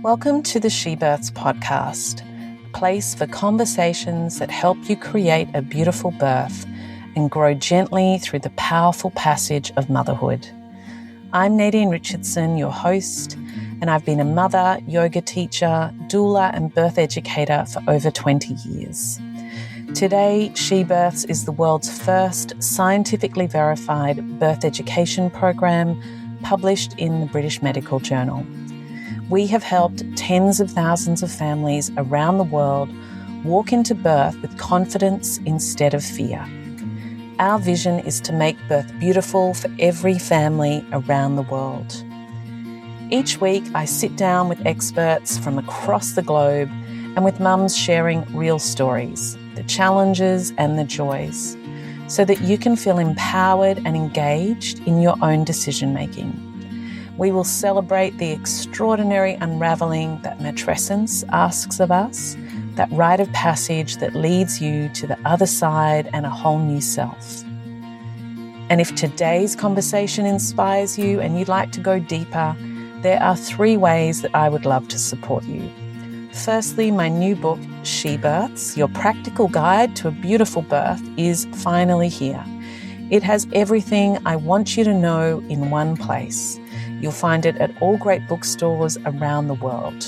Welcome to the She Births podcast, a place for conversations that help you create a beautiful birth and grow gently through the powerful passage of motherhood. I'm Nadine Richardson, your host, and I've been a mother, yoga teacher, doula and birth educator for over 20 years. Today, She Births is the world's first scientifically verified birth education program published in the British Medical Journal. We have helped tens of thousands of families around the world walk into birth with confidence instead of fear. Our vision is to make birth beautiful for every family around the world. Each week, I sit down with experts from across the globe and with mums sharing real stories, the challenges and the joys, so that you can feel empowered and engaged in your own decision-making. We will celebrate the extraordinary unravelling that matrescence asks of us, that rite of passage that leads you to the other side and a whole new self. And if today's conversation inspires you and you'd like to go deeper, there are 3 ways that I would love to support you. Firstly, my new book, She Births, Your Practical Guide to a Beautiful Birth, is finally here. It has everything I want you to know in one place. You'll find it at all great bookstores around the world.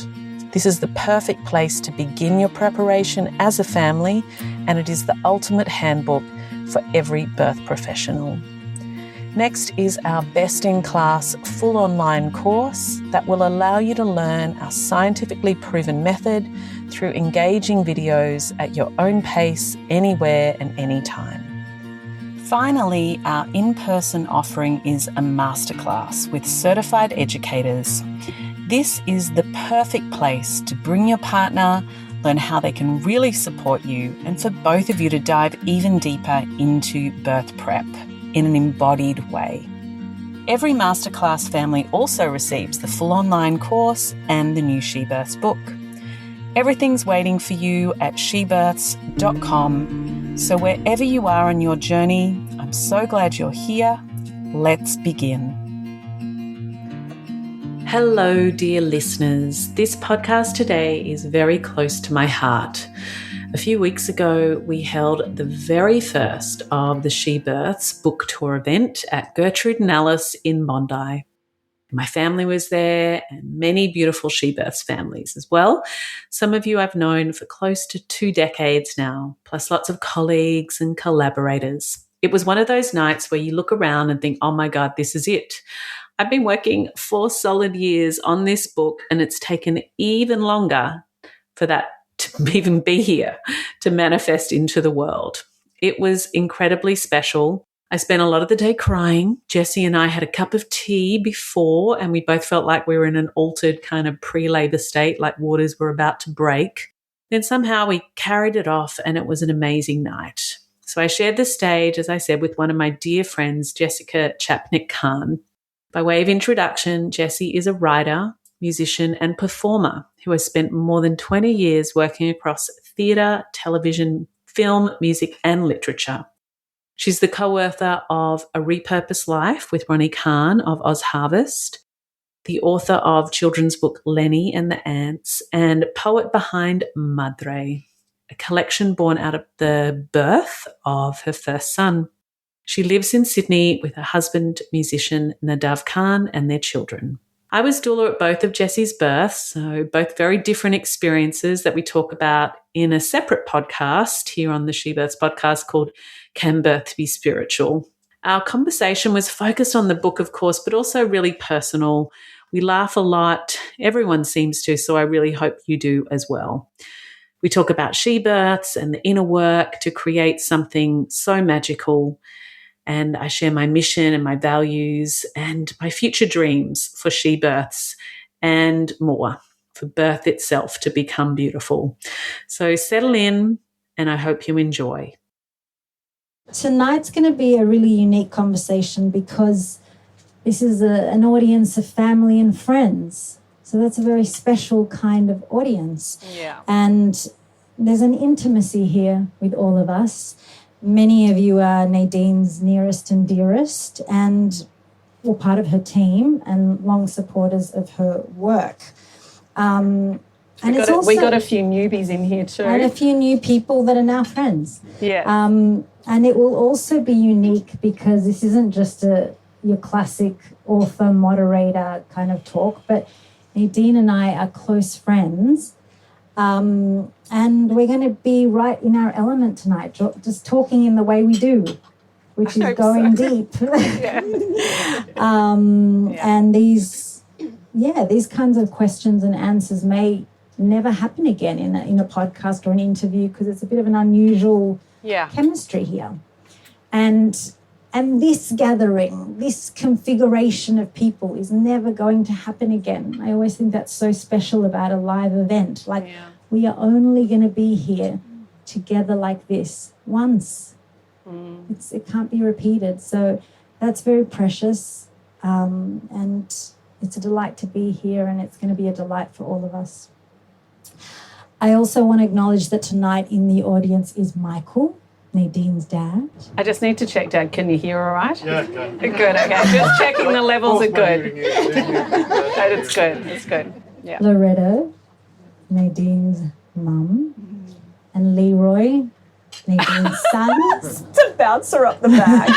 This is the perfect place to begin your preparation as a family, and it is the ultimate handbook for every birth professional. Next is our best-in-class full online course that will allow you to learn our scientifically proven method through engaging videos at your own pace, anywhere and anytime. Finally, our in-person offering is a masterclass with certified educators. This is the perfect place to bring your partner, learn how they can really support you, and for both of you to dive even deeper into birth prep in an embodied way. Every masterclass family also receives the full online course and the new She Births book. Everything's waiting for you at shebirths.com. So wherever you are on your journey, I'm so glad you're here. Let's begin. Hello, dear listeners. This podcast today is very close to my heart. A few weeks ago, we held the very first of the She Births book tour event at Gertrude and Alice in Bondi. My family was there and many beautiful She Births families as well. Some of you I've known for close to 2 decades now, plus lots of colleagues and collaborators. It was one of those nights where you look around and think, oh my God, this is it. I've been working 4 solid years on this book, and it's taken even longer for that to even be here, to manifest into the world. It was incredibly special. I spent a lot of the day crying. Jessy and I had a cup of tea before, and we both felt like we were in an altered kind of pre-labor state, like waters were about to break. Then somehow we carried it off, and it was an amazing night. So I shared the stage, as I said, with one of my dear friends, Chapnik Kahn. By way of introduction, Jessy is a writer, musician, and performer who has spent more than 20 years working across theatre, television, film, music, and literature. She's the co-author of A Repurposed Life with Ronnie Khan of Oz Harvest, the author of children's book Lenny and the Ants, and poet behind Madre, a collection born out of the birth of her first son. She lives in Sydney with her husband, musician Nadav Khan, and their children. I was doula at both of Jessy's births, so both very different experiences that we talk about in a separate podcast here on the She Births podcast called Can Birth Be Spiritual? Our conversation was focused on the book, of course, but also really personal. We laugh a lot. Everyone seems to, so I really hope you do as well. We talk about she births and the inner work to create something so magical. And I share my mission and my values and my future dreams for she births and more, for birth itself to become beautiful. So settle in, and I hope you enjoy. Tonight's going to be a really unique conversation because this is an audience of family and friends. So that's a very special kind of audience. Yeah. And there's an intimacy here with all of us. Many of you are Nadine's nearest and dearest and were part of her team and long supporters of her work. And it's also, we got a few newbies in here too. And a few new people that are now friends. Yeah. And it will also be unique because this isn't just your classic author, moderator kind of talk, but Nadine and I are close friends. And we're going to be right in our element tonight, just talking in the way we do, which is going deep. And these kinds of questions and answers may never happen again in a podcast or an interview because it's a bit of an unusual chemistry here. And this gathering, this configuration of people is never going to happen again. I always think that's so special about a live event. We are only going to be here together like this once. It can't be repeated. So that's very precious. And it's a delight to be here, and it's going to be a delight for all of us. I also want to acknowledge that tonight in the audience is Michael, Nadine's dad. I just need to check, Dad, can you hear all right? Yeah, good, okay. Just checking the levels are good. It's good, it's good. Yeah. Loretta, Nadine's mum, and Leroy, Nadine's son. To bounce her up the back.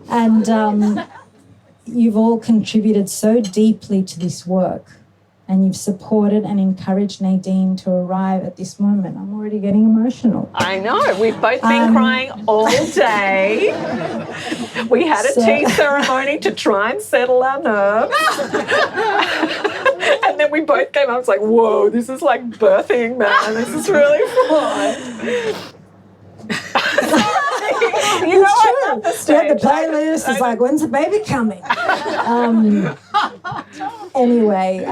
And you've all contributed so deeply to this work, and you've supported and encouraged Nadine to arrive at this moment. I'm already getting emotional. I know. We've both been crying all day. We had a tea ceremony to try and settle our nerves. And then we both came up. It's like, whoa, this is like birthing, man. This is really fun. You know, I love the stage. The playlist is like, when's the baby coming? Anyway,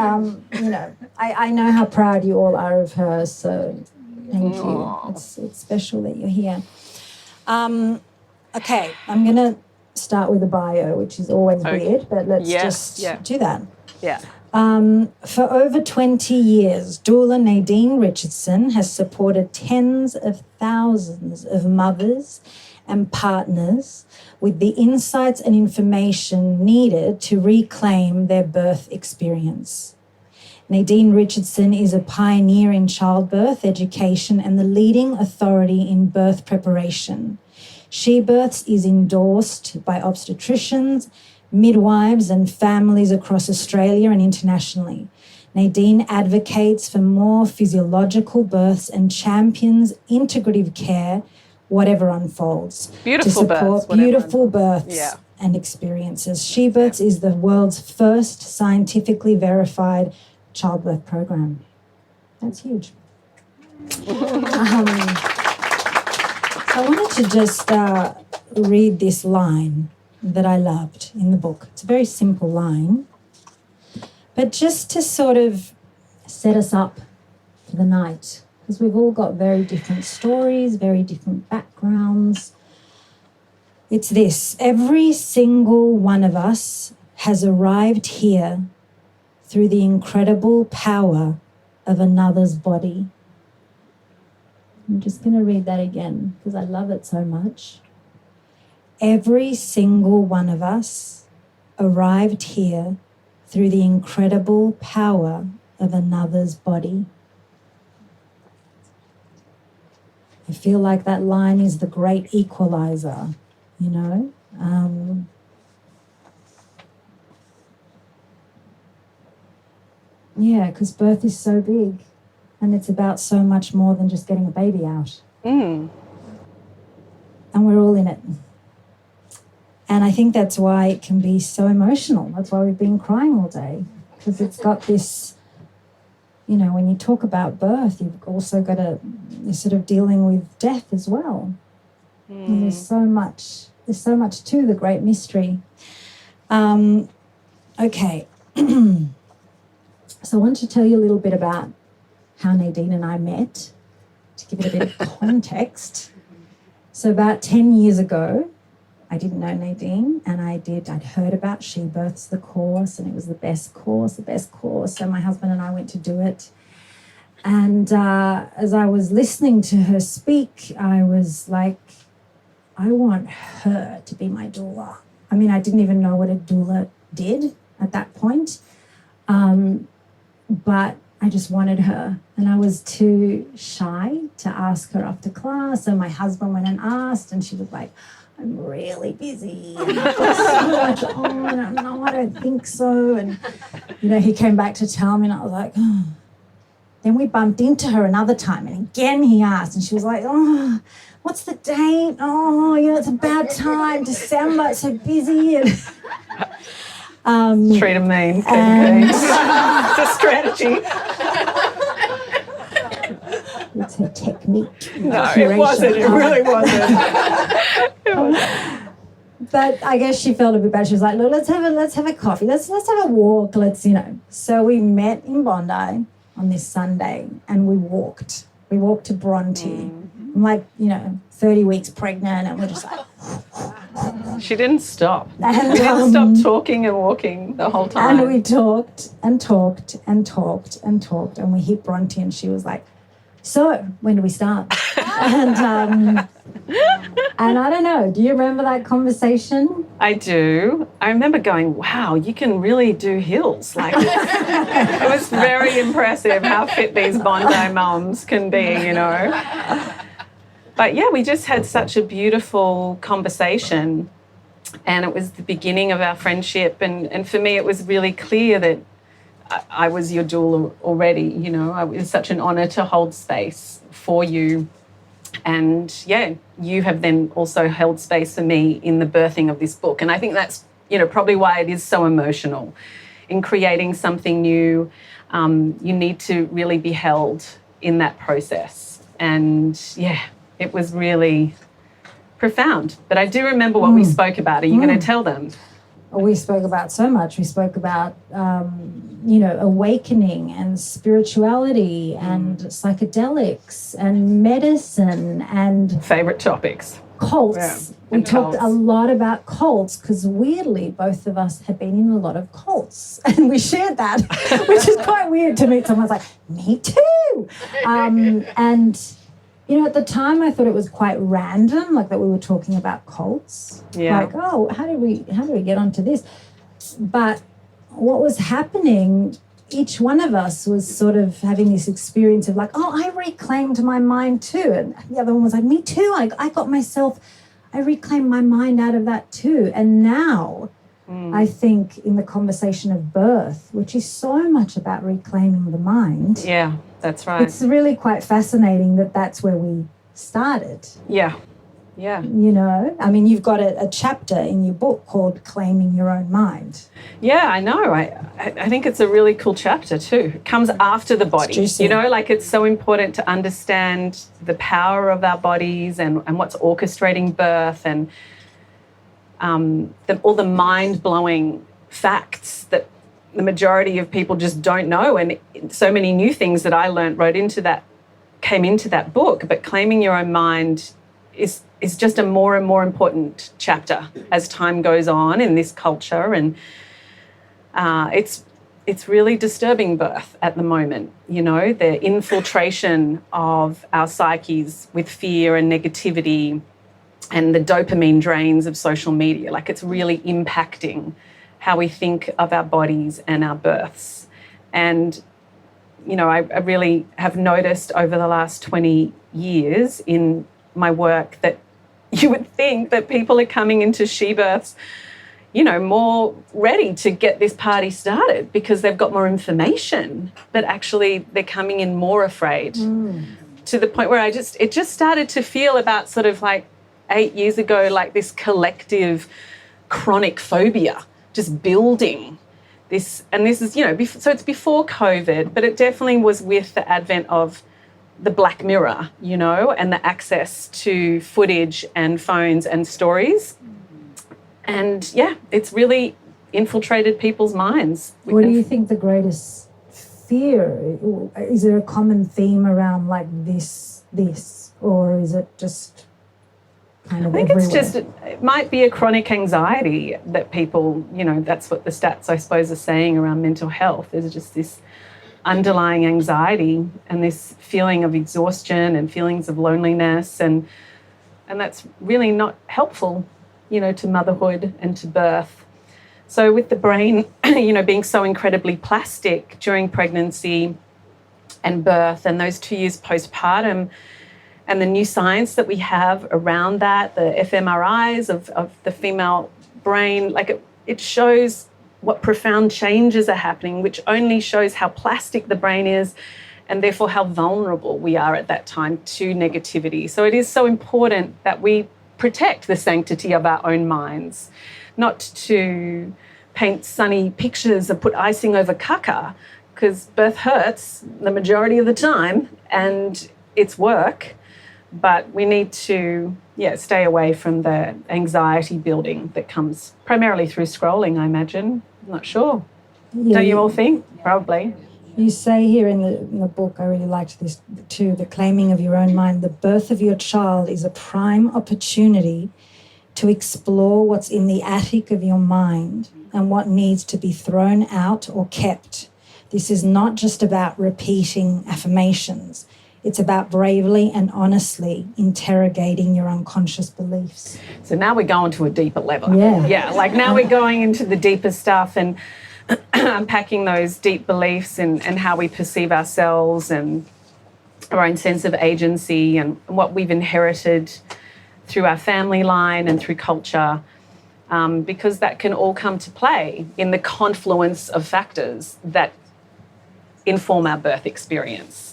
I know how proud you all are of her, so thank you. It's special that you're here. Okay, I'm going to start with a bio, which is always weird, but let's do that. Yeah. For over 20 years, doula Nadine Richardson has supported tens of thousands of mothers and partners with the insights and information needed to reclaim their birth experience. Nadine Richardson is a pioneer in childbirth education and the leading authority in birth preparation. She Births is endorsed by obstetricians, midwives and families across Australia and internationally. Nadine advocates for more physiological births and champions integrative care, whatever unfolds. Beautiful to support births. Beautiful births and experiences. She Births is the world's first scientifically verified childbirth program. That's huge. So I wanted to just read this line that I loved in the book. It's a very simple line, but just to sort of set us up for the night, because we've all got very different stories, very different backgrounds. It's this: every single one of us has arrived here through the incredible power of another's body. I'm just going to read that again because I love it so much. Every single one of us arrived here through the incredible power of another's body. I feel like that line is the great equalizer, you know? Because birth is so big and it's about so much more than just getting a baby out. And we're all in it. And I think that's why it can be so emotional. That's why we've been crying all day, because it's got this, you know, when you talk about birth, you've also got you're sort of dealing with death as well. And there's so much to the great mystery. Okay. So I want to tell you a little bit about how Nadine and I met, to give it a bit of context. So about 10 years ago, I didn't know Nadine, and I'd heard about She Births, the course, and it was the best course. So my husband and I went to do it. And as I was listening to her speak, I was like, I want her to be my doula. I mean, I didn't even know what a doula did at that point. But I just wanted her, and I was too shy to ask her after class. So my husband went and asked, and she was like, I'm really busy. And I've got so much on. And no, I don't think so. And, he came back to tell me, and I was like, oh. Then we bumped into her another time, and again he asked, and she was like, oh, what's the date? Oh, it's a bad time, December, it's so busy. And Treat them mean. It's a strategy. It's her technique. No, it wasn't. It really wasn't. But I guess she felt a bit bad. She was like, look, let's have a coffee. Let's have a walk. So we met in Bondi on this Sunday, and we walked. We walked to Bondi. I'm like, 30 weeks pregnant, and we're just like... She didn't stop. And, we didn't stop talking and walking the whole time. And we talked and talked and talked and talked, and we hit Bronte, and she was like, so, when do we start? and I don't know, do you remember that conversation? I do. I remember going, wow, you can really do hills. It was very impressive how fit these Bondi mums can be, But yeah, we just had such a beautiful conversation, and it was the beginning of our friendship. And for me, it was really clear that I was your doula already, It was such an honour to hold space for you. And yeah, you have then also held space for me in the birthing of this book. And I think that's, probably why it is so emotional. In creating something new, you need to really be held in that process. And yeah, it was really profound. But I do remember what we spoke about. Are you going to tell them? We spoke about so much. We spoke about, awakening and spirituality and psychedelics and medicine and... Favourite topics. Cults. Yeah. We talked a lot about cults because weirdly both of us had been in a lot of cults, and we shared that, which is quite weird to meet someone like, me too. At the time I thought it was quite random, that we were talking about cults. Yeah. Oh, how did we get onto this? But what was happening, each one of us was sort of having this experience of I reclaimed my mind too. And the other one was like, me too. I reclaimed my mind out of that too. And now I think in the conversation of birth, which is so much about reclaiming the mind. Yeah, that's right. It's really quite fascinating that that's where we started. Yeah, yeah. You've got a chapter in your book called Claiming Your Own Mind. Yeah, I know. I think it's a really cool chapter too. It comes after the body. It's it's so important to understand the power of our bodies and what's orchestrating birth and all the mind-blowing facts that the majority of people just don't know, and so many new things that I learned came into that book. But claiming your own mind is just a more and more important chapter as time goes on in this culture, and it's really disturbing birth at the moment. The infiltration of our psyches with fear and negativity, and the dopamine drains of social media. It's really impacting how we think of our bodies and our births. And, I really have noticed over the last 20 years in my work that you would think that people are coming into she births, more ready to get this party started because they've got more information, but actually they're coming in more afraid to the point where it just started to feel about sort of 8 years ago, this collective chronic phobia just building this. And this is, so it's before COVID, but it definitely was with the advent of the Black Mirror, and the access to footage and phones and stories. And yeah, it's really infiltrated people's minds. What do you think the greatest fear? Is there a common theme around this, or is it just... I think everywhere? It might be a chronic anxiety that people, that's what the stats, I suppose, are saying around mental health. There's just this underlying anxiety and this feeling of exhaustion and feelings of loneliness, and that's really not helpful, to motherhood and to birth. So with the brain being so incredibly plastic during pregnancy and birth and those 2 years postpartum, and the new science that we have around that, the fMRIs of the female brain, like it shows what profound changes are happening, which only shows how plastic the brain is and therefore how vulnerable we are at that time to negativity. So it is so important that we protect the sanctity of our own minds, not to paint sunny pictures or put icing over caca, because birth hurts the majority of the time and it's work. But we need to, stay away from the anxiety building that comes primarily through scrolling, I imagine. I'm not sure. Yeah, Don't you all think? Probably. You say here in the book, I really liked this too, the claiming of your own mind. The birth of your child is a prime opportunity to explore what's in the attic of your mind and what needs to be thrown out or kept. This is not just about repeating affirmations. It's about bravely and honestly interrogating your unconscious beliefs. So now we're going to a deeper level. Yeah. Like now we're going into the deeper stuff and unpacking those deep beliefs and how we perceive ourselves and our own sense of agency and what we've inherited through our family line and through culture, because that can all come to play in the confluence of factors that inform our birth experience.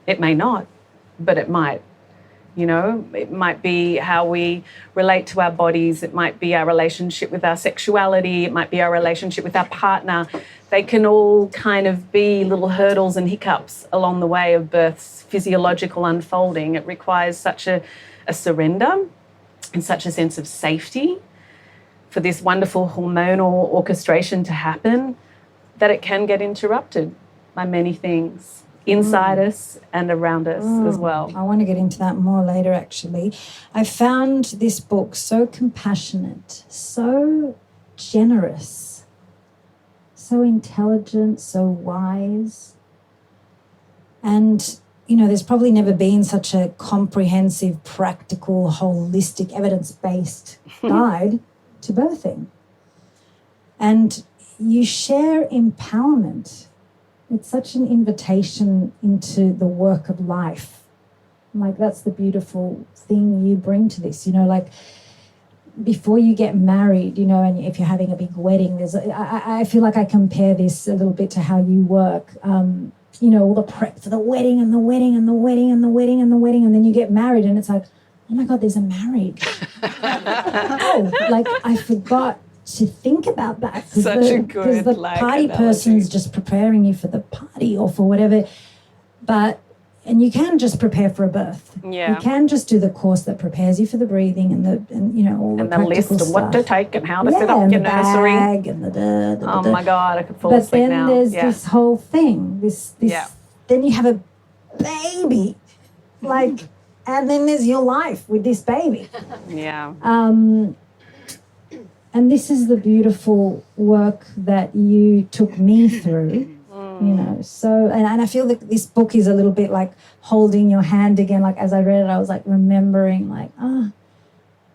It may not, but it might. It might be how we relate to our bodies. It might be our relationship with our sexuality. It might be our relationship with our partner. They can all kind of be little hurdles and hiccups along the way of birth's physiological unfolding. It requires such a surrender and such a sense of safety for this wonderful hormonal orchestration to happen that it can get interrupted by many things inside us and around us as well. I want to get into that more later, actually. I found this book so compassionate, so generous, so intelligent, so wise. And, there's probably never been such a comprehensive, practical, holistic, evidence-based guide to birthing. And you share empowerment. It's such an invitation into the work of life. Like, that's the beautiful thing you bring to this. Before you get married, and if you're having a big wedding, I feel like I compare this a little bit to how you work. All the prep for the wedding and the wedding and the wedding and the wedding and the wedding, and then you get married and it's like, oh my God, there's a marriage. I forgot to think about that. Such a good because the party analogy. person's just preparing you for the party or for whatever. And you can just prepare for a birth. Yeah. You can just do the course that prepares you for the breathing and all the practical list of stuff. what to take and how to fit up your nursery. Bag and Oh my God, I could fall asleep now. But then there's this whole thing. Then you have a baby, and then there's your life with this baby. Yeah. And this is the beautiful work that you took me through. So, and I feel that this book is a little bit like holding your hand again. Like, as I read it, I was like remembering,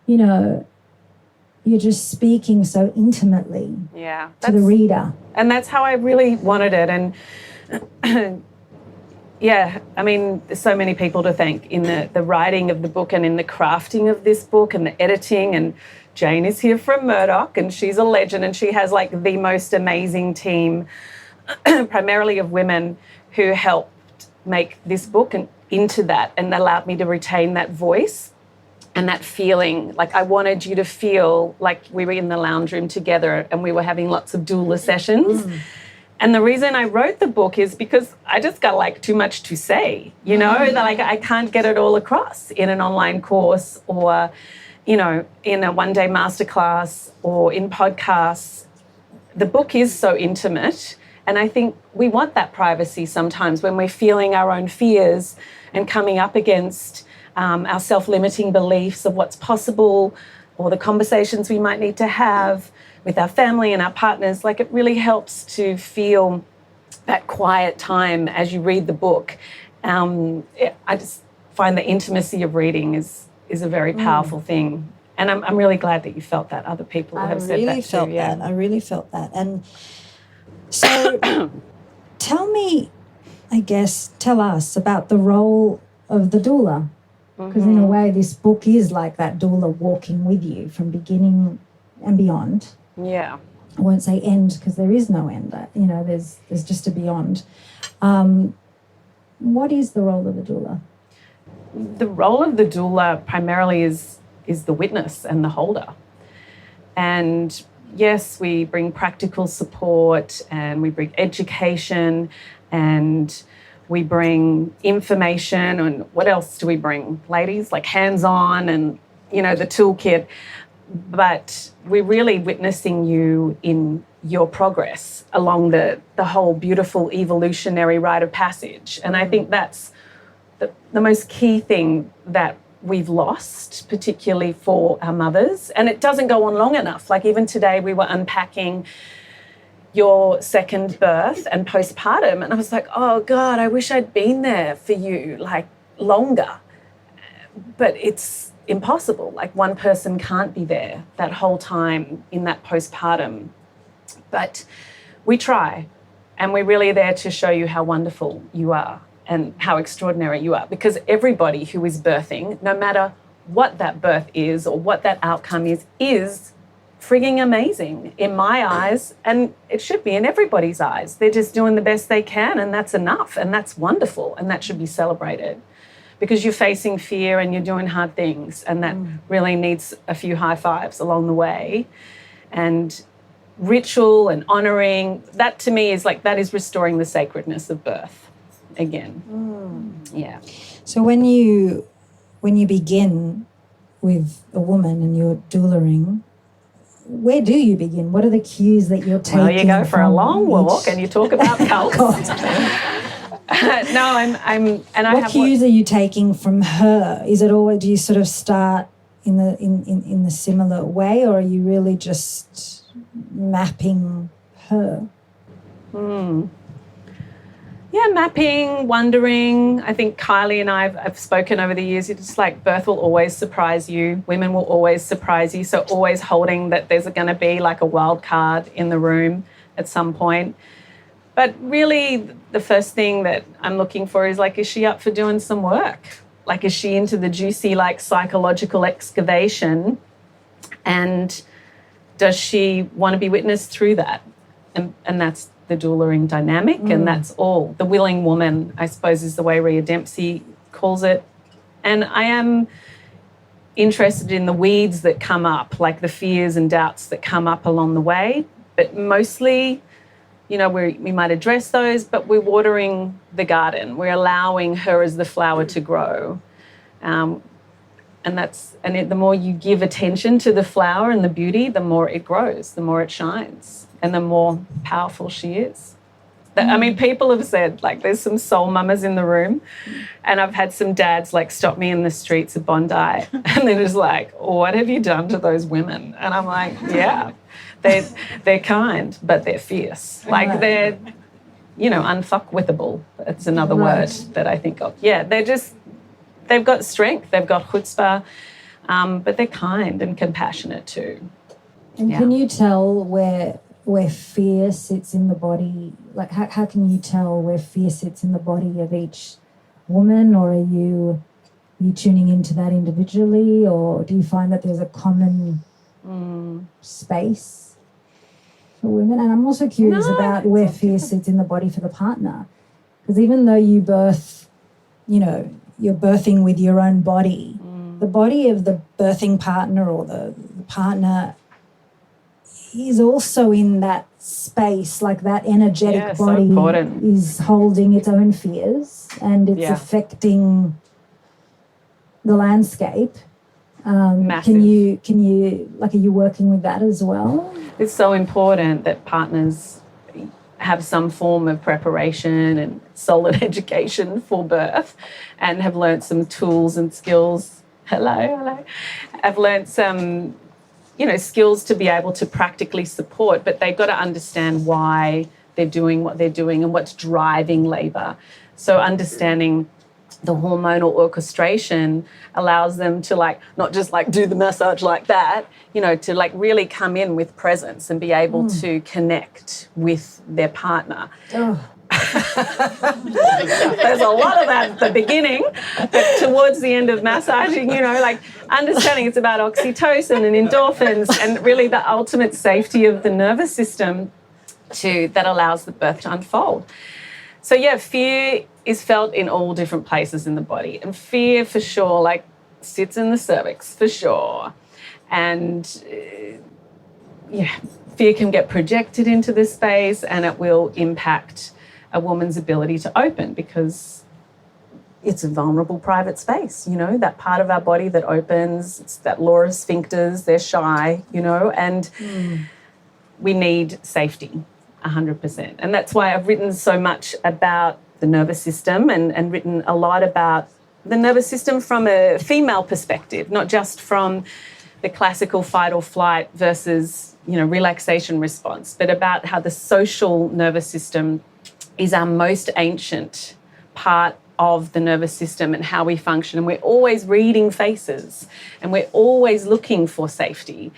you're just speaking so intimately to the reader. And that's how I really wanted it. And there's so many people to thank in the writing of the book and in the crafting of this book and the editing. And Jane is here from Murdoch, and she's a legend, and she has the most amazing team, primarily of women, who helped make this book and into that and allowed me to retain that voice and that feeling. I wanted you to feel like we were in the lounge room together and we were having lots of doula sessions. And the reason I wrote the book is because I just got too much to say, I can't get it all across in an online course or, in a one-day masterclass or in podcasts. The book is so intimate. And I think we want that privacy sometimes when we're feeling our own fears and coming up against our self-limiting beliefs of what's possible or the conversations we might need to have with our family and our partners. It really helps to feel that quiet time as you read the book. I just find the intimacy of reading is a very powerful thing. And I'm really glad that you felt that. Other people have said that too. I really felt that. And So tell us about the role of the doula. Because in a way, this book is like that doula walking with you from beginning and beyond. Yeah. I won't say end because there is no end. There's just a beyond. What is the role of the doula? The role of the doula primarily is the witness and the holder. And yes, we bring practical support and we bring education and we bring information. And what else do we bring, ladies? Like hands-on and, the toolkit. But we're really witnessing you in your progress along the whole beautiful evolutionary rite of passage. And I think that's the most key thing that we've lost, particularly for our mothers. And it doesn't go on long enough. Like even today we were unpacking your second birth and postpartum. And I was like, oh God, I wish I'd been there for you, like longer. But it's impossible. Like one person can't be there that whole time in that postpartum. But we try, and we're really there to show you how wonderful you are and how extraordinary you are, because everybody who is birthing, no matter what that birth is or what that outcome is frigging amazing in my eyes, and it should be in everybody's eyes. They're just doing the best they can, and that's enough, and that's wonderful, and that should be celebrated, because you're facing fear and you're doing hard things, and that really needs a few high fives along the way. And ritual and honouring, that to me is like, that is restoring the sacredness of birth again. Yeah. So when you begin with a woman and you're doulaing, where do you begin? What are the cues that you're taking? Well, you go for a long walk and you talk about cults. What cues are you taking from her? Is it always, do you sort of start in the similar way, or are you really just mapping her? Yeah, mapping, wondering. I think Kylie and I've spoken over the years, it's just like birth will always surprise you. Women will always surprise you. So always holding that there's going to be like a wild card in the room at some point. But really the first thing that I'm looking for is like, is she up for doing some work? Like, is she into the juicy, like psychological excavation? And does she want to be witnessed through that? And that's the doulaing dynamic, and that's all. The willing woman, I suppose, is the way Rhea Dempsey calls it. And I am interested in the weeds that come up, like the fears and doubts that come up along the way. But mostly, we might address those, but we're watering the garden. We're allowing her as the flower to grow. And the more you give attention to the flower and the beauty, the more it grows, the more it shines, and the more powerful she is. I mean, people have said, like, there's some soul mamas in the room, and I've had some dads, like, stop me in the streets of Bondi, and they're just like, what have you done to those women? And I'm like, yeah, they're kind, but they're fierce. Like, they're, unfuckwithable. It's another word that I think of. Yeah, they've got strength, they've got chutzpah, but they're kind and compassionate too. And can you tell where fear sits in the body? Like, how can you tell where fear sits in the body of each woman, or are you tuning into that individually, or do you find that there's a common space for women? And I'm also curious about where fear sits in the body for the partner, because even though you birth, you're birthing with your own body, the body of the birthing partner or the partner is also in that space, like that energetic body is holding its own fears, and it's affecting the landscape. Can you are you working with that as well? It's so important that partners have some form of preparation and solid education for birth, and have learnt some tools and skills. Hello. I've learnt some skills to be able to practically support, but they've got to understand why they're doing what they're doing and what's driving labour. So understanding the hormonal orchestration allows them to like not just like do the massage like that, you know, to like really come in with presence and be able to connect with their partner. Oh. There's a lot of that at the beginning, but towards the end of massaging, you know, like understanding it's about oxytocin and endorphins and really the ultimate safety of the nervous system that allows the birth to unfold. So yeah, fear is felt in all different places in the body, and fear for sure like sits in the cervix for sure. And fear can get projected into this space, and it will impact a woman's ability to open because it's a vulnerable private space, you know, that part of our body that opens. It's that law of sphincters, they're shy, you know, and we need safety 100%. And that's why I've written so much about the nervous system and written a lot about the nervous system from a female perspective, not just from the classical fight or flight versus, you know, relaxation response, but about how the social nervous system is our most ancient part of the nervous system and how we function. And we're always reading faces and we're always looking for safety.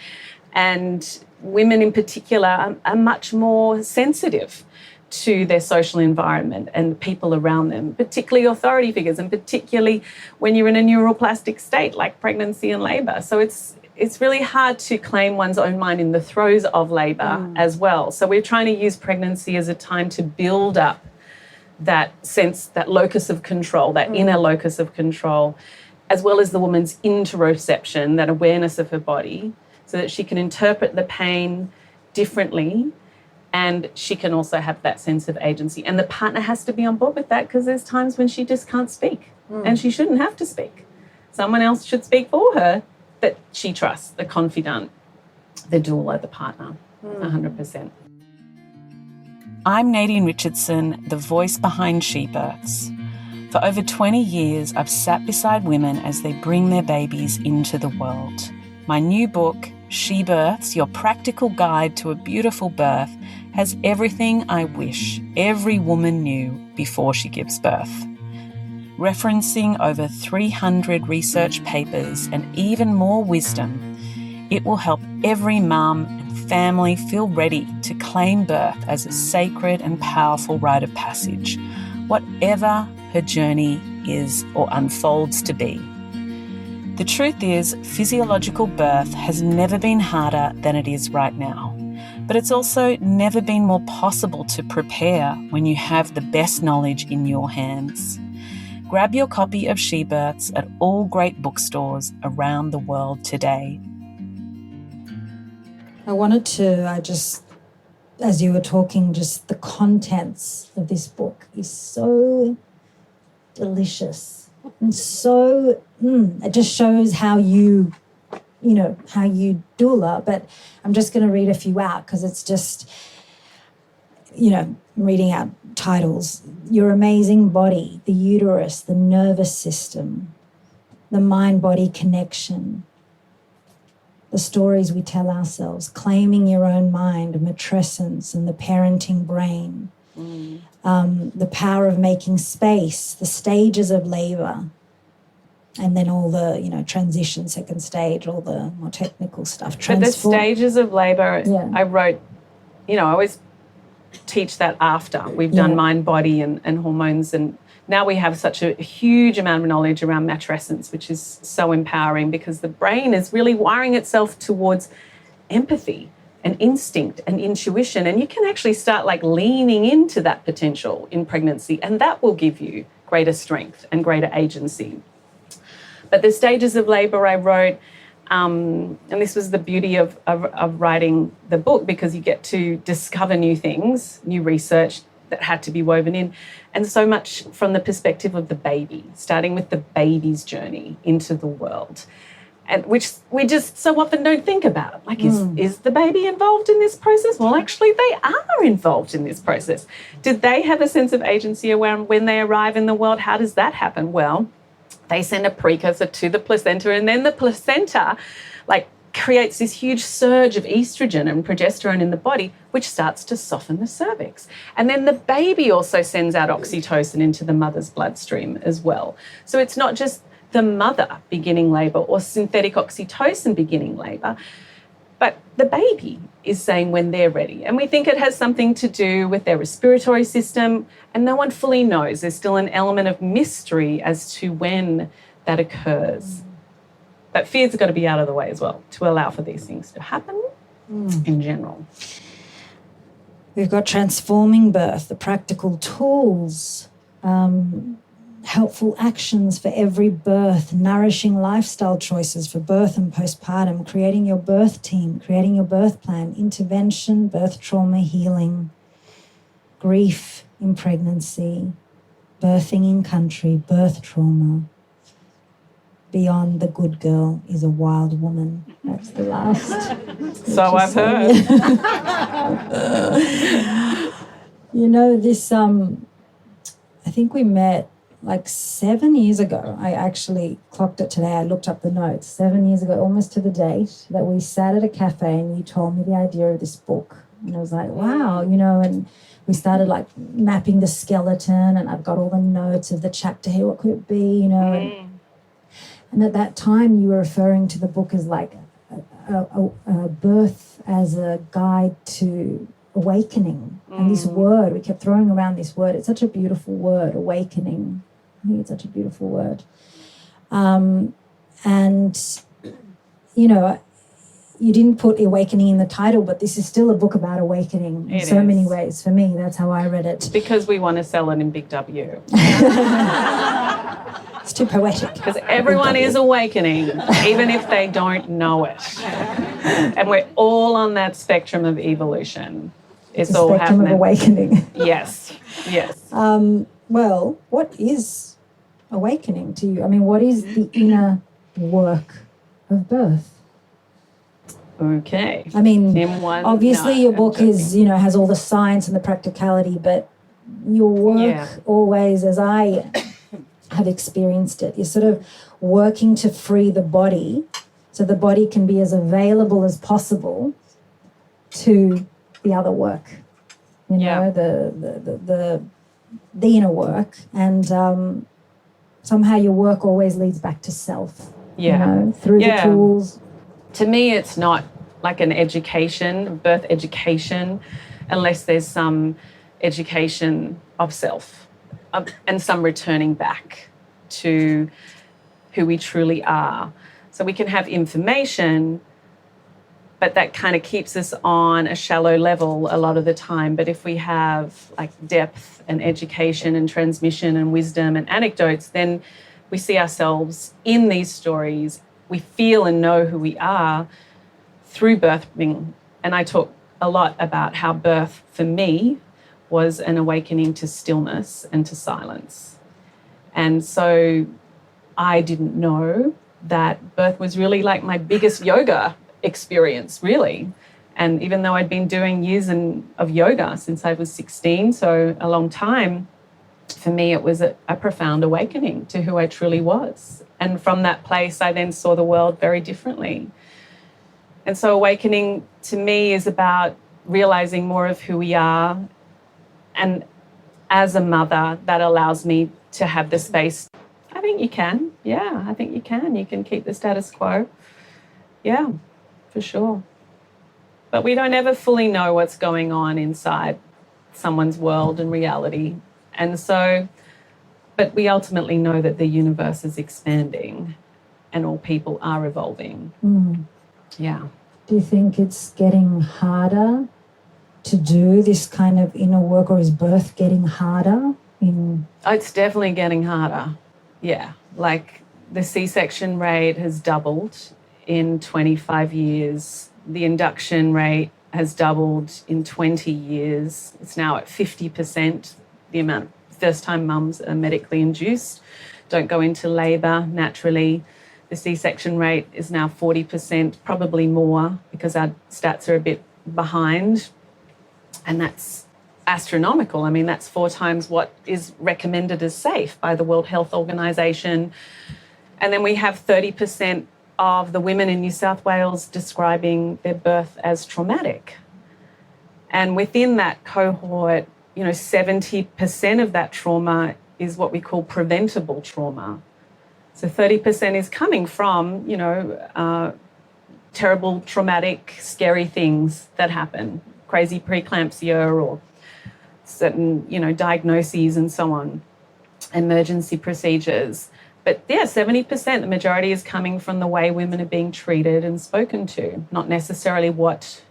And women in particular are much more sensitive to their social environment and the people around them, particularly authority figures, and particularly when you're in a neuroplastic state like pregnancy and labour. So it's really hard to claim one's own mind in the throes of labour as well. So we're trying to use pregnancy as a time to build up that sense, that locus of control, that inner locus of control, as well as the woman's interoception, that awareness of her body, so that she can interpret the pain differently and she can also have that sense of agency. And the partner has to be on board with that because there's times when she just can't speak and she shouldn't have to speak. Someone else should speak for her that she trusts, the confidant, the doula, the partner, 100%. I'm Nadine Richardson, the voice behind She Births. For over 20 years, I've sat beside women as they bring their babies into the world. My new book, She Births, Your Practical Guide to a Beautiful Birth, has everything I wish every woman knew before she gives birth. Referencing over 300 research papers and even more wisdom, it will help every mum and family feel ready to claim birth as a sacred and powerful rite of passage, whatever her journey is or unfolds to be. The truth is, physiological birth has never been harder than it is right now, but it's also never been more possible to prepare when you have the best knowledge in your hands. Grab your copy of She Births at all great bookstores around the world today. I wanted to, as you were talking, just the contents of this book is so delicious and so, it just shows how you doula. But I'm just going to read a few out because it's just, I'm reading out titles. Your amazing body, the uterus, the nervous system, the mind-body connection, the stories we tell ourselves, claiming your own mind, matrescence and the parenting brain, the power of making space, the stages of labour, and then all the, transition, second stage, all the more technical stuff. But the stages of labour, I wrote, I always teach that after we've done mind, body and hormones, and now we have such a huge amount of knowledge around matrescence, which is so empowering because the brain is really wiring itself towards empathy and instinct and intuition, and you can actually start like leaning into that potential in pregnancy, and that will give you greater strength and greater agency. But the stages of labour I wrote, and this was the beauty of writing the book, because you get to discover new things, new research that had to be woven in, and so much from the perspective of the baby, starting with the baby's journey into the world, and which we just so often don't think about. Like, is the baby involved in this process? Well, actually, they are involved in this process. Did they have a sense of agency around when they arrive in the world? How does that happen? Well, they send a precursor to the placenta, and then the placenta, like, creates this huge surge of estrogen and progesterone in the body, which starts to soften the cervix. And then the baby also sends out oxytocin into the mother's bloodstream as well. So it's not just the mother beginning labour or synthetic oxytocin beginning labour, but the baby is saying when they're ready. And we think it has something to do with their respiratory system, and no one fully knows. There's still an element of mystery as to when that occurs. But fear's got to be out of the way as well to allow for these things to happen in general. We've got transforming birth, the practical tools, helpful actions for every birth, nourishing lifestyle choices for birth and postpartum, creating your birth team, creating your birth plan, intervention, birth trauma healing, grief in pregnancy, birthing in country, birth trauma. Beyond the good girl is a wild woman. That's the last. So I've heard. You know, this, I think we met like 7 years ago. I actually clocked it today. I looked up the notes. 7 years ago, almost to the date, that we sat at a cafe and you told me the idea of this book. And I was like, wow, you know, and we started like mapping the skeleton, and I've got all the notes of the chapter here. What could it be, you know? And at that time, you were referring to the book as like a birth as a guide to awakening. And this word, we kept throwing around this word. It's such a beautiful word, awakening. I think it's such a beautiful word. And, you know, you didn't put awakening in the title, but this is still a book about awakening in so many ways. For me, that's how I read it. Because we want to sell it in big W. It's too poetic. Because everyone is awakening, even if they don't know it. And we're all on that spectrum of evolution. It's all spectrum happening. Of awakening. Yes, yes. Well, what is awakening to you? I mean, what is the inner work of birth? Okay. I mean, obviously your book is, you know, has all the science and the practicality, but your work always, as I have experienced it, is sort of working to free the body so the body can be as available as possible to the other work, you know, the inner work. And somehow your work always leads back to self, you know, through the tools. To me, it's not like an education, birth education, unless there's some education of self and some returning back to who we truly are. So we can have information, but that kind of keeps us on a shallow level a lot of the time. But if we have like depth and education and transmission and wisdom and anecdotes, then we see ourselves in these stories. We feel and know who we are through birthing. And I talk a lot about how birth for me was an awakening to stillness and to silence. And so I didn't know that birth was really like my biggest yoga experience, really. And even though I'd been doing years of yoga since I was 16, so a long time, for me it was a profound awakening to who I truly was. And from that place, I then saw the world very differently. And so awakening to me is about realizing more of who we are. And as a mother, that allows me to have the space. I think you can. Yeah, I think you can. You can keep the status quo. Yeah, for sure. But we don't ever fully know what's going on inside someone's world and reality. And so, but we ultimately know that the universe is expanding and all people are evolving. Yeah. Do you think it's getting harder to do this kind of inner work, or is birth getting harder? It's definitely getting harder. Yeah. Like the C-section rate has doubled in 25 years. The induction rate has doubled in 20 years. It's now at 50%. The amount of first-time mums are medically induced, don't go into labour naturally. The C-section rate is now 40%, probably more, because our stats are a bit behind. And that's astronomical. I mean, that's 4 times what is recommended as safe by the World Health Organization. And then we have 30% of the women in New South Wales describing their birth as traumatic. And within that cohort, 70% of that trauma is what we call preventable trauma. So 30% is coming from, terrible, traumatic, scary things that happen, crazy preeclampsia or certain, diagnoses and so on, emergency procedures. But 70%, the majority is coming from the way women are being treated and spoken to, not necessarily what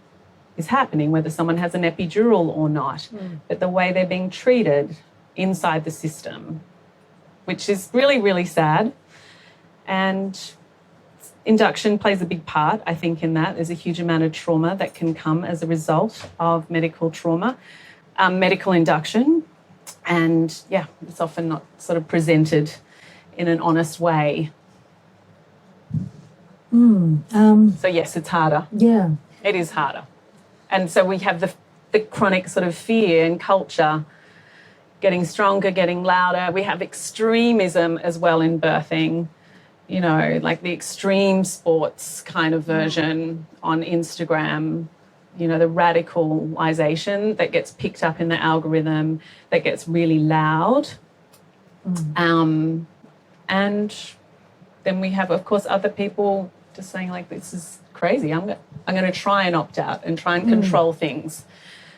is happening, whether someone has an epidural or not, but the way they're being treated inside the system, which is really, really sad. And induction plays a big part, I think, in that. There's a huge amount of trauma that can come as a result of medical trauma, medical induction. And, it's often not sort of presented in an honest way. So, yes, it's harder. Yeah. It is harder. And so we have the chronic sort of fear and culture getting stronger, getting louder. We have extremism as well in birthing, like the extreme sports kind of version on Instagram, the radicalization that gets picked up in the algorithm, that gets really loud. And then we have, of course, other people just saying, like, this is crazy. I'm going to try and opt out and try and control things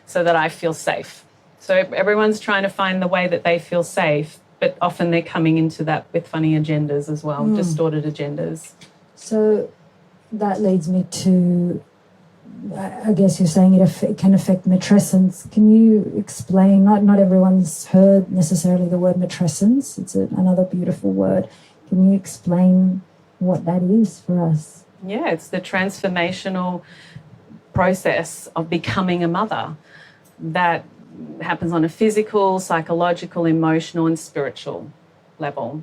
so that I feel safe. So everyone's trying to find the way that they feel safe, but often they're coming into that with funny agendas as well, distorted agendas. So that leads me to, I guess you're saying it can affect matrescence. Can you explain, not everyone's heard necessarily the word matrescence. It's another beautiful word. Can you explain what that is for us? Yeah, it's the transformational process of becoming a mother that happens on a physical, psychological, emotional, and spiritual level.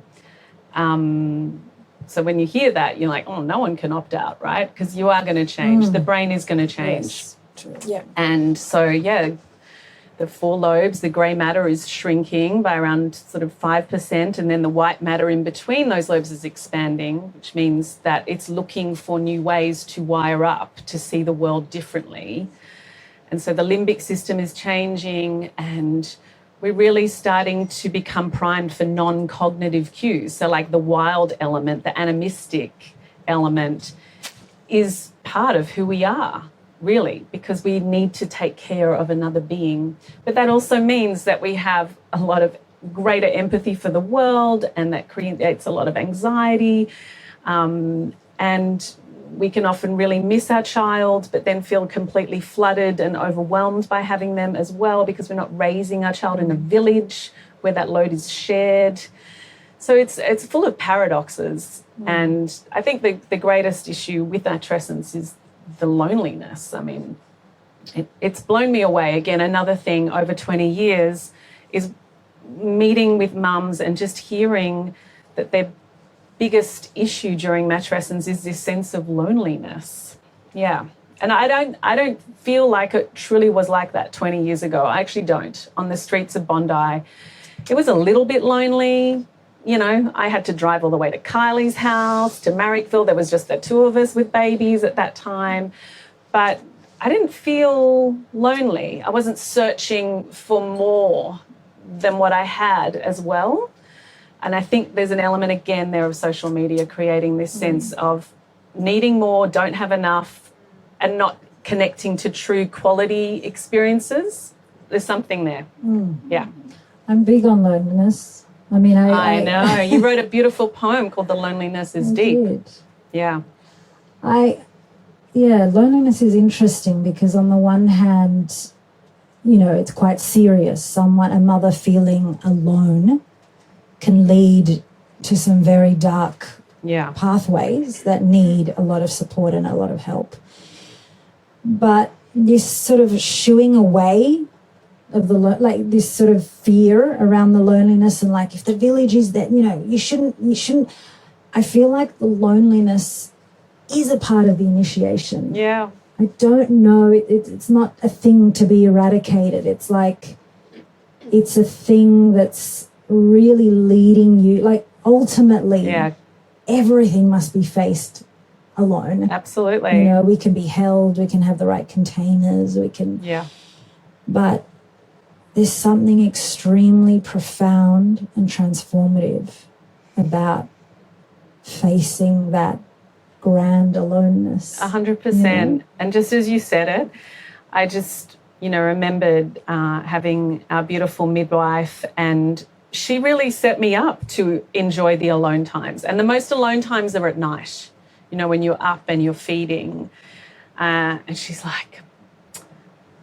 So when you hear that, you're like, oh, no one can opt out, right? Because you are going to change. The brain is going to change. Yes, true. Yeah. And so, the four lobes, the grey matter is shrinking by around sort of 5%, and then the white matter in between those lobes is expanding, which means that it's looking for new ways to wire up, to see the world differently. And so the limbic system is changing, and we're really starting to become primed for non-cognitive cues. So like the wild element, the animistic element is part of who we are, really, because we need to take care of another being. But that also means that we have a lot of greater empathy for the world, and that creates a lot of anxiety. And we can often really miss our child, but then feel completely flooded and overwhelmed by having them as well, because we're not raising our child in a village where that load is shared. So it's full of paradoxes. And I think the greatest issue with matrescence is the loneliness. I mean, it's blown me away. Again, another thing over 20 years is meeting with mums and just hearing that their biggest issue during matrescence is this sense of loneliness. Yeah. And I don't feel like it truly was like that 20 years ago. I actually don't. On the streets of Bondi, it was a little bit lonely. I had to drive all the way to Kylie's house, to Marrickville. There was just the two of us with babies at that time. But I didn't feel lonely. I wasn't searching for more than what I had as well. And I think there's an element, again, there of social media creating this sense of needing more, don't have enough, and not connecting to true quality experiences. There's something there. Yeah. I'm big on loneliness. I mean, I know. You wrote a beautiful poem called The Loneliness is Deep. Did. Yeah. Loneliness is interesting because on the one hand, it's quite serious. A mother feeling alone can lead to some very dark pathways that need a lot of support and a lot of help. But this sort of shooing away of this sort of fear around the loneliness, and like if the village is that, you shouldn't. I feel like the loneliness is a part of the initiation. Yeah. I don't know. It's not a thing to be eradicated. It's like it's a thing that's really leading you. Like ultimately, everything must be faced alone. Absolutely. You know, we can be held, we can have the right containers, we can... Yeah. But there's something extremely profound and transformative about facing that grand aloneness. 100%. And just as you said it, I just, remembered having our beautiful midwife, and she really set me up to enjoy the alone times. And the most alone times are at night, when you're up and you're feeding. And she's like,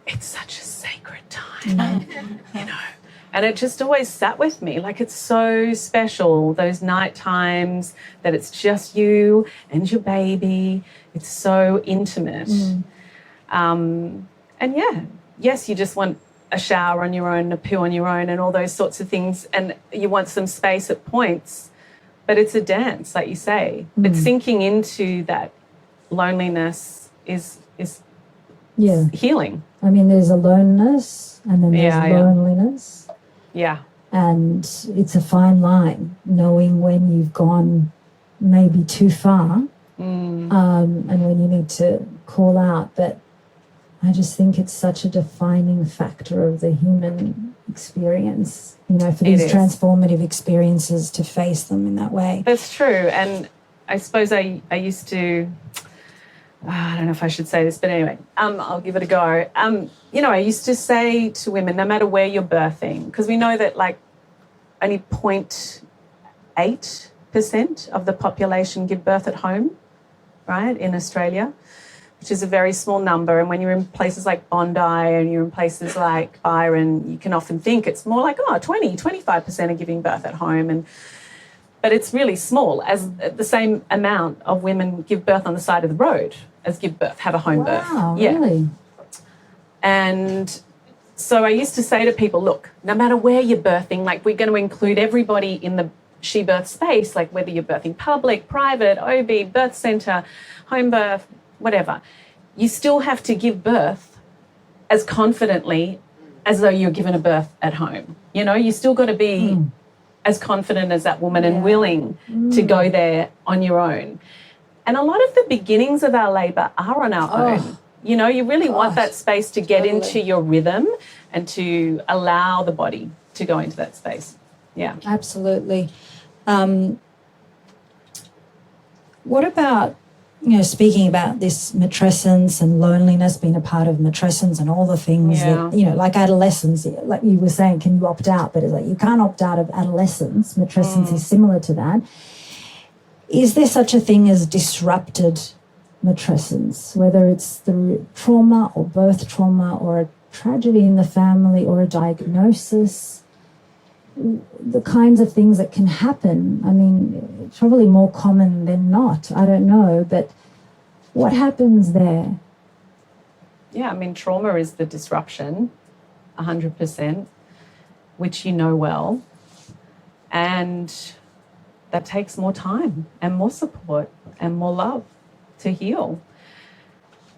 it's such a sacred time, And it just always sat with me. Like, it's so special, those night times that it's just you and your baby. It's so intimate. And yes, you just want a shower on your own, a poo on your own, and all those sorts of things. And you want some space at points. But it's a dance, like you say. But sinking into that loneliness is healing. I mean, there's aloneness and then there's loneliness. Yeah. And it's a fine line, knowing when you've gone maybe too far and when you need to call out. But I just think it's such a defining factor of the human experience, for these transformative experiences to face them in that way. That's true. And I suppose I used to... I don't know if I should say this, but anyway, I'll give it a go. I used to say to women, no matter where you're birthing, because we know that only 0.8% of the population give birth at home, right, in Australia, which is a very small number. And when you're in places like Bondi and you're in places like Byron, you can often think it's more like, 25% are giving birth at home. But it's really small, as the same amount of women give birth on the side of the road as have a home birth. Yeah. Really? And so I used to say to people, look, no matter where you're birthing, we're going to include everybody in the she birth space, whether you're birthing public, private, OB, birth centre, home birth, whatever. You still have to give birth as confidently as though you're given a birth at home. You still got to be... as confident as that woman and willing to go there on your own. And a lot of the beginnings of our labour are on our own. You really want that space to get into your rhythm and to allow the body to go into that space. Yeah. Absolutely. What about, speaking about this matrescence and loneliness, being a part of matrescence and all the things that, like adolescence, like you were saying, can you opt out? But it's you can't opt out of adolescence. Matrescence is similar to that. Is there such a thing as disrupted matrescence, whether it's the trauma or birth trauma or a tragedy in the family or a diagnosis? The kinds of things that can happen, I mean, it's probably more common than not. I don't know, but what happens there? Yeah, I mean, trauma is the disruption, 100%, which well. And that takes more time and more support and more love to heal.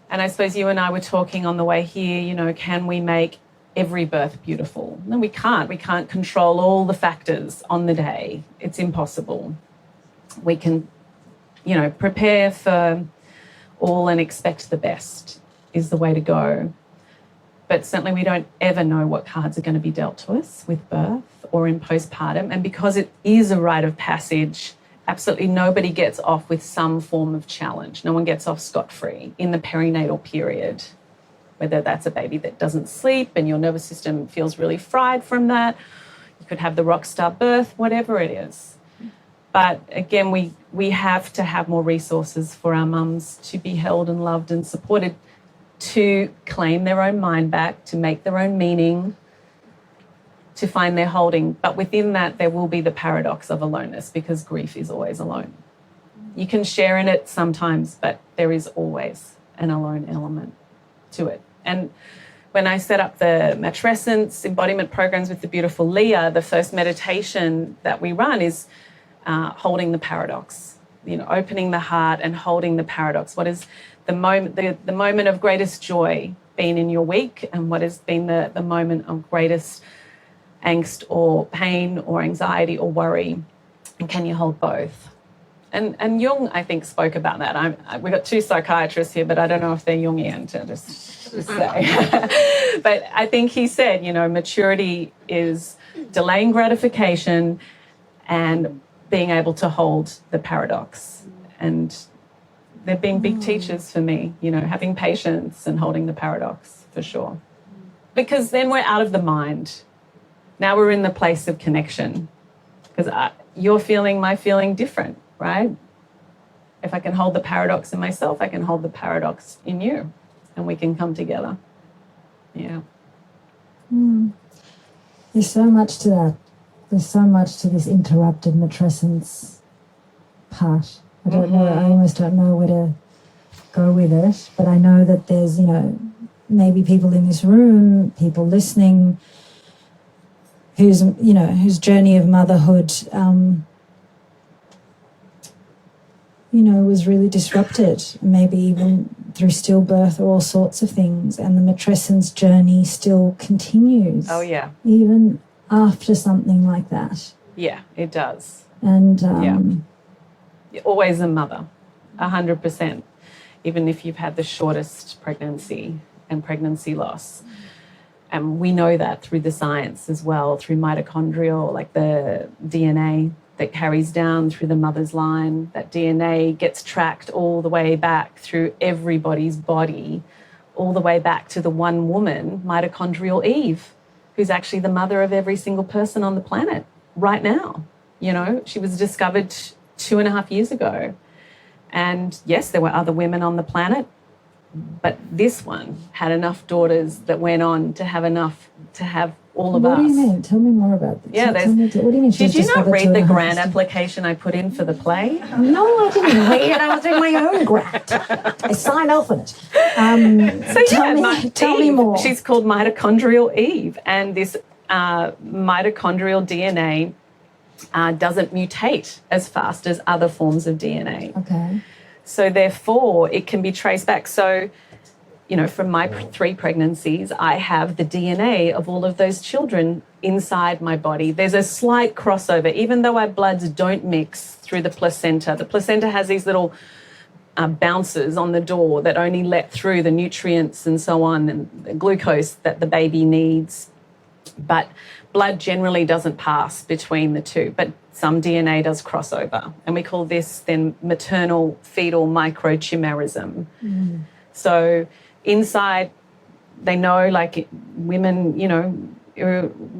And I suppose you and I were talking on the way here, can we make every birth beautiful? No, we can't. We can't control all the factors on the day. It's impossible. We can, prepare for all and expect the best is the way to go. But certainly we don't ever know what cards are going to be dealt to us with birth or in postpartum. And because it is a rite of passage, absolutely nobody gets off with some form of challenge. No one gets off scot-free in the perinatal period. Whether that's a baby that doesn't sleep and your nervous system feels really fried from that. You could have the rock star birth, whatever it is. But again, we have to have more resources for our mums to be held and loved and supported, to claim their own mind back, to make their own meaning, to find their holding. But within that, there will be the paradox of aloneness, because grief is always alone. You can share in it sometimes, but there is always an alone element to it. And when I set up the matrescence embodiment programs with the beautiful Leah, the first meditation that we run is holding the paradox, opening the heart and holding the paradox. What is the moment of greatest joy been in your week, and what has been the moment of greatest angst or pain or anxiety or worry? And can you hold both? And Jung, I think, spoke about that. We've got two psychiatrists here, but I don't know if they're Jungian, to just say. But I think he said, maturity is delaying gratification and being able to hold the paradox. And they've been big teachers for me, having patience and holding the paradox, for sure. Because then we're out of the mind. Now we're in the place of connection. Because you're feeling my feeling different, right? If I can hold the paradox in myself, I can hold the paradox in you, and we can come together. Yeah. There's so much to that. There's so much to this interrupted matrescence part. I don't know, I almost don't know where to go with it, but I know that there's, maybe people in this room, people listening, whose journey of motherhood, was really disrupted, maybe even through stillbirth or all sorts of things, and the matrescence journey still continues. Oh, yeah. Even after something like that. Yeah, it does. And You're always a mother, 100%, even if you've had the shortest pregnancy and pregnancy loss. And we know that through the science as well, through mitochondrial, like the DNA that carries down through the mother's line. That DNA gets tracked all the way back through everybody's body, all the way back to the one woman, mitochondrial Eve, who's actually the mother of every single person on the planet right now. She was discovered 2.5 years ago. And yes, there were other women on the planet, but this one had enough daughters that went on to have enough to have all of us. What do you mean? Tell me more about this. Yeah, what do you mean? Did you not read the grant application I put in for the play? No, I didn't read it. I was doing my own grant. I signed off on it. Tell me more. She's called Mitochondrial Eve, and this mitochondrial DNA doesn't mutate as fast as other forms of DNA. Okay. So therefore, it can be traced back. So, from my 3 pregnancies, I have the DNA of all of those children inside my body. There's a slight crossover, even though our bloods don't mix through the placenta. The placenta has these little bouncers on the door that only let through the nutrients and so on, and the glucose that the baby needs. But blood generally doesn't pass between the two, but some DNA does cross over. And we call this then maternal fetal microchimerism. So inside, they know, like women,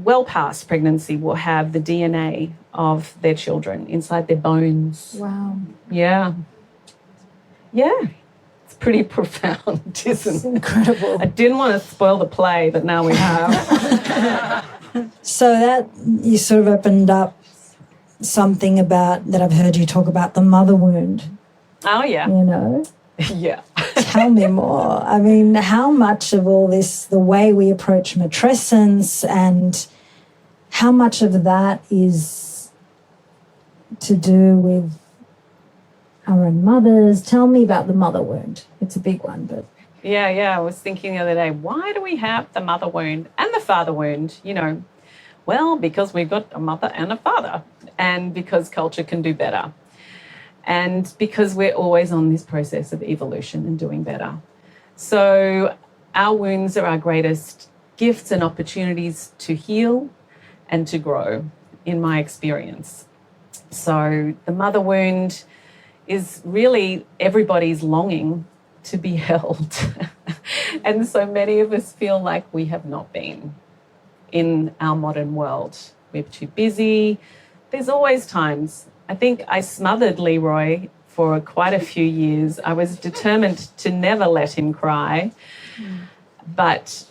well past pregnancy will have the DNA of their children inside their bones. Wow. Yeah. Yeah. It's pretty profound, isn't it? It's incredible. I didn't want to spoil the play, but now we have. So that you sort of opened up something about that I've heard you talk about, the mother wound. Oh, yeah. Yeah. Tell me more. I mean, how much of all this, the way we approach matrescence, and how much of that is to do with our own mothers? Tell me about the mother wound. It's a big one, but... Yeah. I was thinking the other day, why do we have the mother wound and the father wound? Well, because we've got a mother and a father, and because culture can do better. And because we're always on this process of evolution and doing better. So our wounds are our greatest gifts and opportunities to heal and to grow, in my experience. So the mother wound is really everybody's longing to be held. And so many of us feel like we have not been in our modern world. We're too busy. There's always times. I think I smothered Leroy for quite a few years. I was determined to never let him cry. But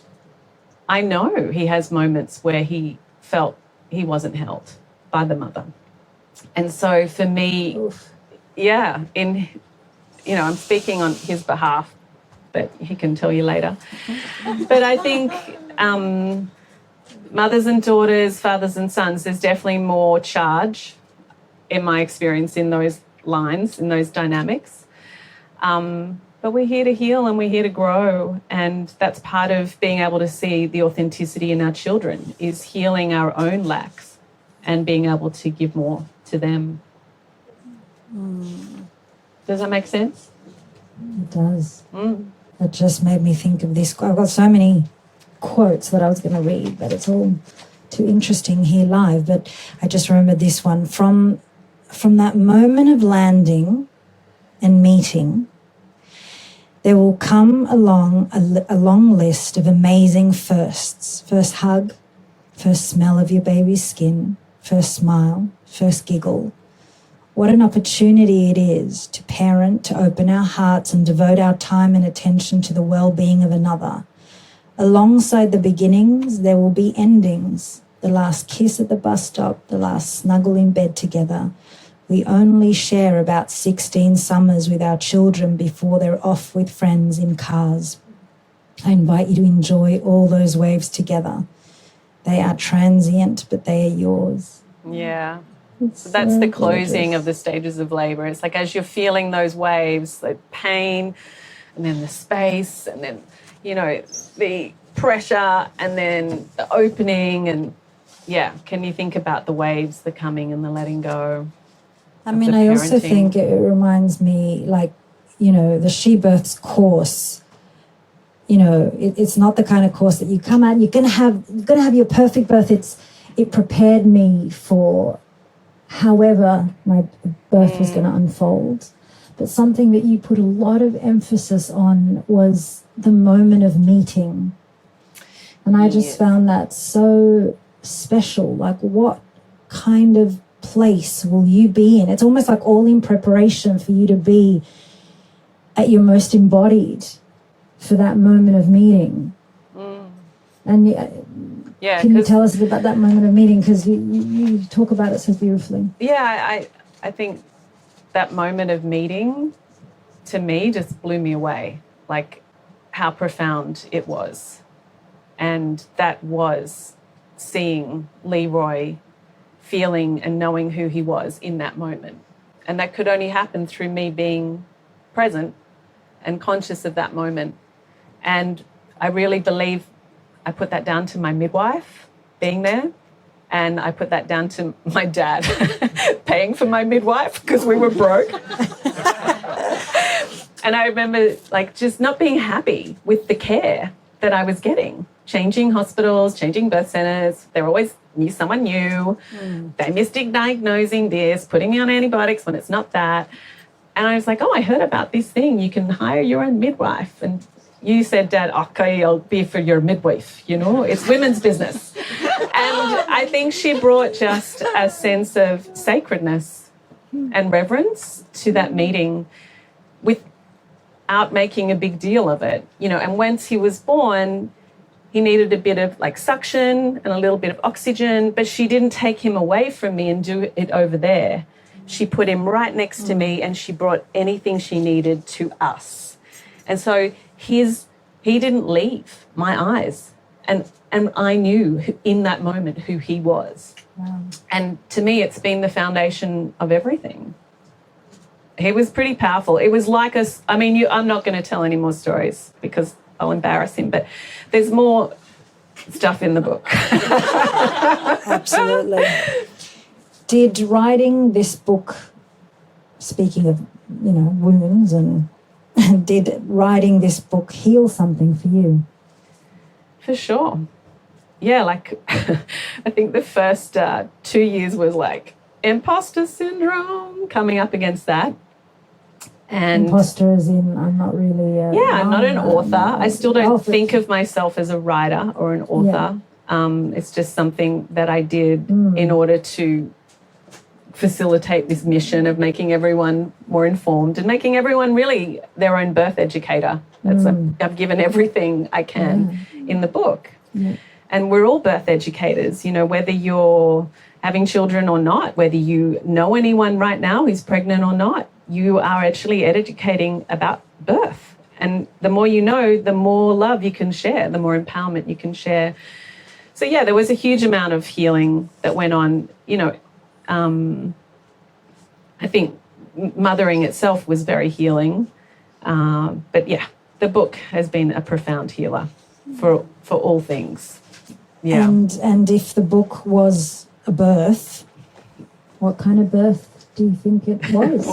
I know he has moments where he felt he wasn't held by the mother. And so for me, I'm speaking on his behalf, but he can tell you later. But I think mothers and daughters, fathers and sons, there's definitely more charge, in my experience, in those lines, in those dynamics. But we're here to heal and we're here to grow. And that's part of being able to see the authenticity in our children, is healing our own lacks and being able to give more to them. Does that make sense? It does. It just made me think of this. I've got so many quotes that I was going to read, but it's all too interesting here live. But I just remembered this one. From that moment of landing and meeting, there will come along a long list of amazing firsts. First hug, first smell of your baby's skin, first smile, first giggle. What an opportunity it is to parent, to open our hearts and devote our time and attention to the well-being of another. Alongside the beginnings, there will be endings. The last kiss at the bus stop, the last snuggle in bed together. We only share about 16 summers with our children before they're off with friends in cars. I invite you to enjoy all those waves together. They are transient, but they are yours. Yeah. So that's the closing of the stages of labour. It's like as you're feeling those waves, the pain, and then the space, and then, you know, the pressure, and then the opening, and yeah, can you think about the waves, the coming and the letting go? I mean, I also think it reminds me, like, you know, the She Births course. You know, it's not the kind of course that you come out. You're gonna have your perfect birth. It prepared me for however my birth was going to unfold. But something that you put a lot of emphasis on was the moment of meeting, and I just found that so special. Like, what kind of place will you be in? It's almost like all in preparation for you to be at your most embodied for that moment of meeting. And can you tell us about that moment of meeting? Because you talk about it so beautifully. Yeah, I think that moment of meeting, to me, just blew me away, like how profound it was. And that was seeing Leroy, feeling and knowing who he was in that moment. And that could only happen through me being present and conscious of that moment. And I really believe I put that down to my midwife being there, and I put that down to my dad paying for my midwife because we were broke. And I remember, like, just not being happy with the care that I was getting. Changing hospitals, changing birth centres. They always knew someone new. They misdiagnosing this, putting me on antibiotics when it's not that. And I was like, oh, I heard about this thing. You can hire your own midwife. And you said, Dad, okay, I'll be for your midwife, you know, it's women's business. And I think she brought just a sense of sacredness and reverence to that meeting without making a big deal of it, you know. And once he was born, he needed a bit of like suction and a little bit of oxygen, but she didn't take him away from me and do it over there. She put him right next to me, and she brought anything she needed to us. And so he didn't leave my eyes. And I knew in that moment who he was. Wow. And to me, it's been the foundation of everything. He was pretty powerful. It was like I'm not going to tell any more stories because I'll embarrass him, but there's more stuff in the book. Absolutely. Did writing this book, speaking of, you know, wounds, and did writing this book heal something for you? For sure. Yeah, like I think the first 2 years was like imposter syndrome, coming up against that. And imposter as in I'm not really I'm not an author. I still don't think of myself as a writer or an author. Yeah. It's just something that I did in order to facilitate this mission of making everyone more informed and making everyone really their own birth educator. I've given everything I can in the book. Yeah. And we're all birth educators, you know, whether you're having children or not, whether you know anyone right now who's pregnant or not, you are actually educating about birth. And the more you know, the more love you can share, the more empowerment you can share. So, yeah, there was a huge amount of healing that went on. You know, I think mothering itself was very healing. But, yeah, the book has been a profound healer for all things. Yeah. And if the book was a birth, what kind of birth do you think it was?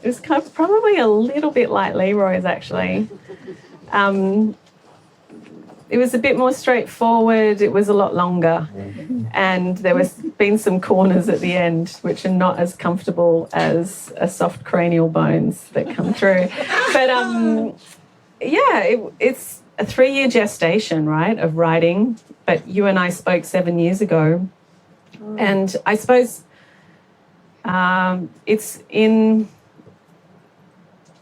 It was kind of probably a little bit like Leroy's, actually. It was a bit more straightforward. It was a lot longer. And there was been some corners at the end which are not as comfortable as a soft cranial bones that come through. But, it's a 3-year gestation, right, of writing. But you and I spoke 7 years ago. And I suppose it's in,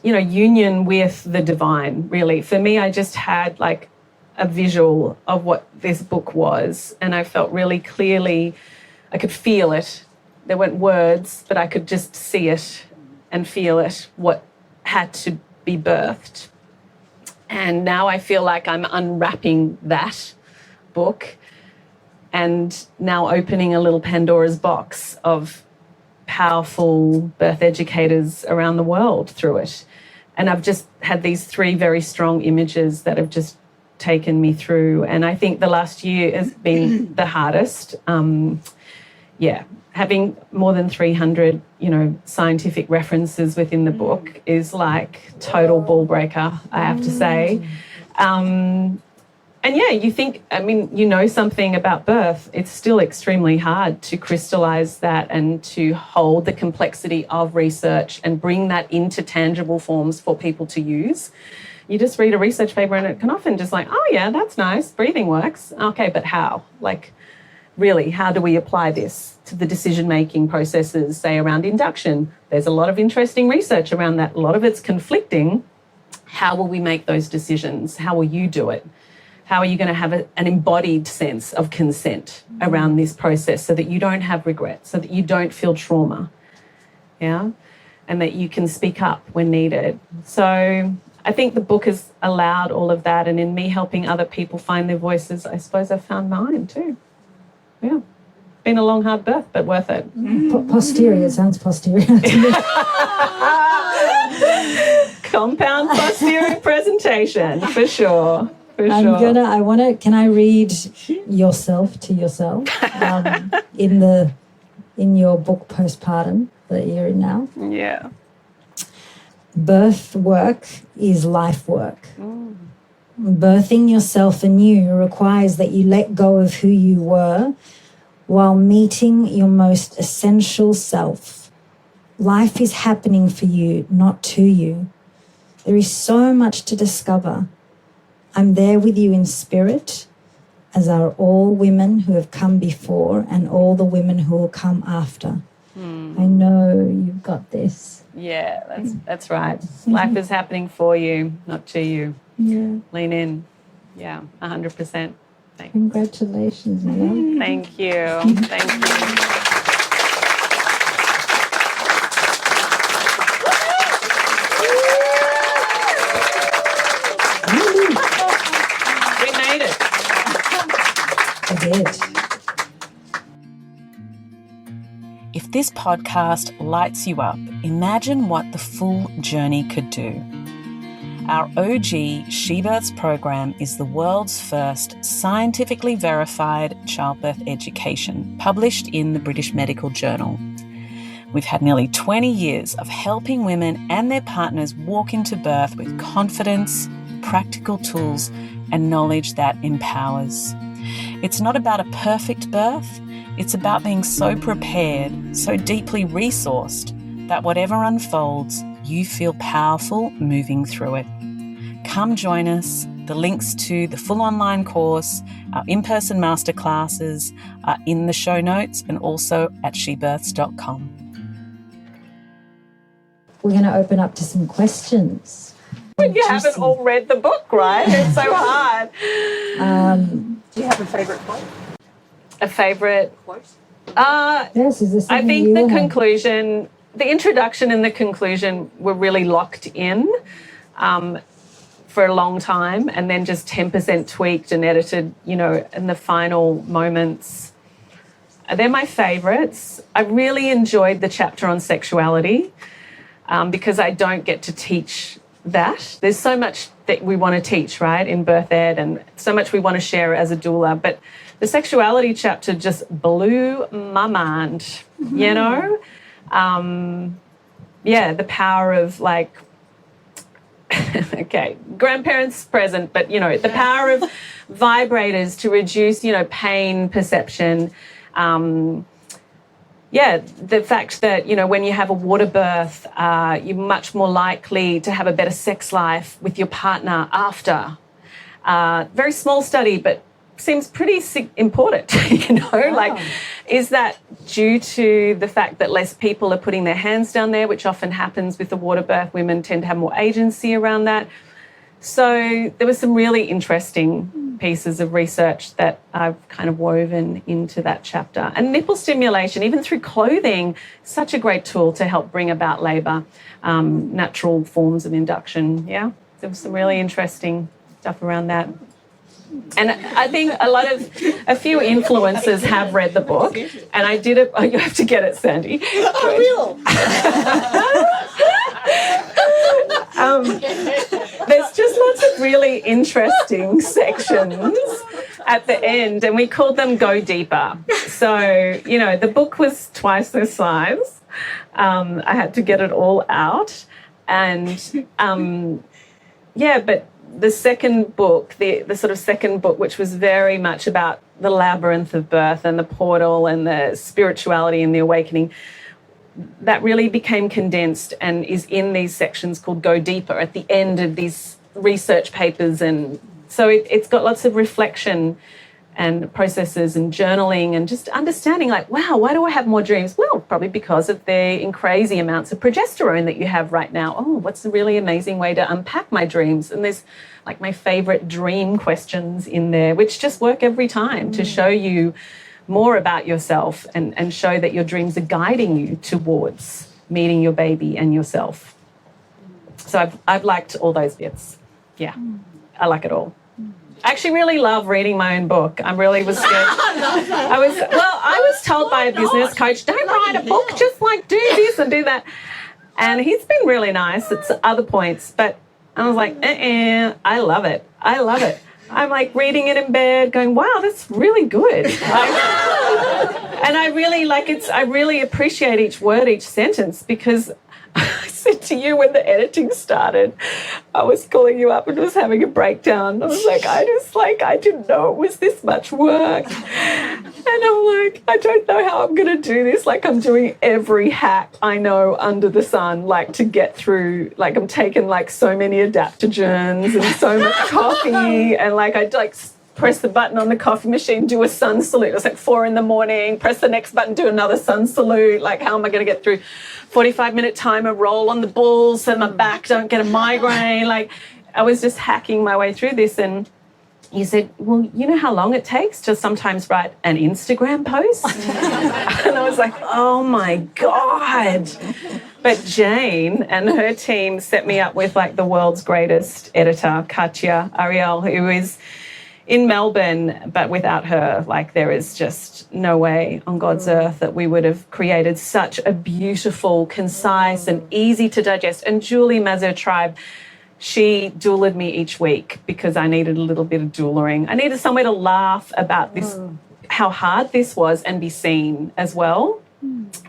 union with the divine, really. For me, I just had, like, a visual of what this book was, and I felt really clearly, I could feel it. There weren't words, but I could just see it and feel it, what had to be birthed. And now I feel like I'm unwrapping that book and now opening a little Pandora's box of powerful birth educators around the world through it. And I've just had these 3 very strong images that have just taken me through. And I think the last year has been the hardest. Having more than 300, scientific references within the book is like total ball breaker, I have to say. You think, something about birth, it's still extremely hard to crystallize that and to hold the complexity of research and bring that into tangible forms for people to use. You just read a research paper and it can often just like, oh yeah, that's nice, breathing works. Okay, but how? Like, really, how do we apply this to the decision-making processes, say, around induction? There's a lot of interesting research around that. A lot of it's conflicting. How will we make those decisions? How will you do it? How are you going to have an embodied sense of consent around this process so that you don't have regret, so that you don't feel trauma, and that you can speak up when needed? So I think the book has allowed all of that, and in me helping other people find their voices, I suppose I've found mine too. Yeah. Been a long, hard birth, but worth it. Posterior, sounds posterior to me. Compound posterior presentation, for sure. Can I read yourself to yourself in your book Postpartum that you're in now? Yeah. Birth work is life work. Birthing yourself anew requires that you let go of who you were while meeting your most essential self. Life is happening for you, not to you. There is so much to discover. I'm there with you in spirit, as are all women who have come before and all the women who will come after. I know you've got this. Yeah, that's right. Life is happening for you, not to you. Yeah. Lean in. Yeah, 100%. Thanks. Congratulations, my love. Thank you. Thank you. We made it. I did. If this podcast lights you up, imagine what the full journey could do. Our OG SheBirths program is the world's first scientifically verified childbirth education, published in the British Medical Journal. We've had nearly 20 years of helping women and their partners walk into birth with confidence, practical tools, and knowledge that empowers. It's not about a perfect birth. It's about being so prepared, so deeply resourced, that whatever unfolds, you feel powerful moving through it. Come join us. The links to the full online course, our in-person masterclasses are in the show notes and also at shebirths.com. We're going to open up to some questions. You haven't all read the book, right? It's so hard. Do you have a favourite quote? A favourite? Quote? Yes, is this I think the conclusion, the introduction and the conclusion were really locked in for a long time, and then just 10% tweaked and edited, in the final moments. They're my favourites. I really enjoyed the chapter on sexuality because I don't get to teach that. There's so much that we want to teach, right, in birth ed, and so much we want to share as a doula. But the sexuality chapter just blew my mind, you know? The power of like, okay, grandparents present, but, you know, the power of vibrators to reduce, you know, pain perception. The fact that, you know, when you have a water birth, you're much more likely to have a better sex life with your partner after. Very small study, but seems pretty important, you know, like, is that due to the fact that less people are putting their hands down there, which often happens with the water birth? Women tend to have more agency around that. So there were some really interesting pieces of research that I've kind of woven into that chapter. And nipple stimulation, even through clothing, such a great tool to help bring about labour, natural forms of induction. Yeah, there was some really interesting stuff around that. And I think a few influencers have read the book, and I did it. Oh, you have to get it, Sandy. There's just lots of really interesting sections at the end, and we called them Go Deeper. So, you know, the book was twice the size. I had to get it all out. And, but the second book, the sort of second book, which was very much about the labyrinth of birth and the portal and the spirituality and the awakening, that really became condensed and is in these sections called Go Deeper at the end of these research papers. And so it's got lots of reflection and processes and journaling and just understanding, like, wow, why do I have more dreams? Well, probably because of the crazy amounts of progesterone that you have right now. Oh, what's a really amazing way to unpack my dreams? And there's like my favorite dream questions in there, which just work every time to show you more about yourself and show that your dreams are guiding you towards meeting your baby and yourself. So I've liked all those bits. Yeah, I like it all. I actually really love reading my own book. I really was scared. I was told by a business coach, don't write a book, just like do this and do that. And he's been really nice at other points, but I was like, I love it. I love it. I'm like reading it in bed going, wow, that's really good. And I really appreciate each word, each sentence, because I said to you when the editing started, I was calling you up and was having a breakdown. I was like, I didn't know it was this much work. And I'm like, I don't know how I'm going to do this. Like, I'm doing every hack I know under the sun, like, to get through. Like, I'm taking, like, so many adaptogens and so much coffee. And, like, I'd, like, press the button on the coffee machine, do a sun salute. It was like 4 a.m, press the next button, do another sun salute. Like, how am I going to get through 45-minute timer, roll on the balls so my back don't get a migraine? Like, I was just hacking my way through this. And you said, well, you know how long it takes to sometimes write an Instagram post? And I was like, oh, my God. But Jane and her team set me up with, like, the world's greatest editor, Katya Ariel, who is in Melbourne, but without her, like, there is just no way on God's earth that we would have created such a beautiful, concise and easy to digest. And Julie Mazur Tribe, she doulaed me each week because I needed a little bit of doulaing. I needed somewhere to laugh about this, how hard this was, and be seen as well.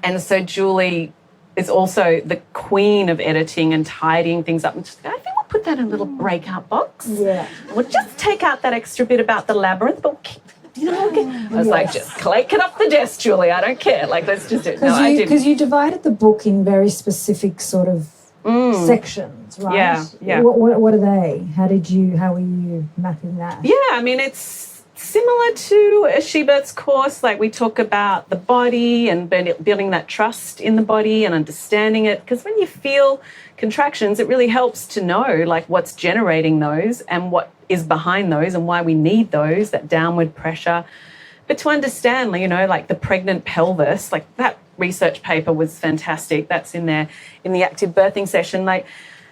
And so Julie is also the queen of editing and tidying things up. And just, I think we'll put that in a little breakout box. Yeah. We'll just take out that extra bit about the labyrinth, but I was like, just click it off the desk, Julie. I don't care. Like, let's just do it. No, I didn't. Because you divided the book in very specific sort of sections, right? Yeah. What are they? How were you mapping that? Yeah, I mean, it's similar to a She Births course. Like, we talk about the body and building that trust in the body and understanding it. Because when you feel contractions, it really helps to know, like, what's generating those and what is behind those and why we need those, that downward pressure. But to understand, you know, like the pregnant pelvis, like that research paper was fantastic. That's in there in the active birthing session. Like,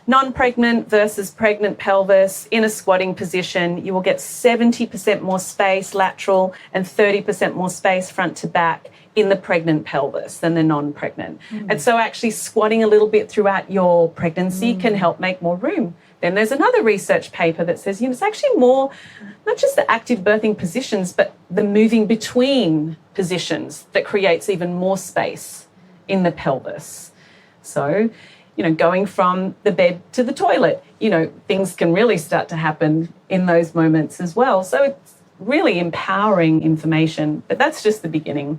Non-pregnant versus pregnant pelvis in a squatting position, you will get 70% more space lateral and 30% more space front to back in the pregnant pelvis than the non-pregnant. And so actually squatting a little bit throughout your pregnancy can help make more room. Then there's another research paper that says, it's actually more, not just the active birthing positions, but the moving between positions that creates even more space in the pelvis. So, going from the bed to the toilet, things can really start to happen in those moments as well. So it's really empowering information, but that's just the beginning.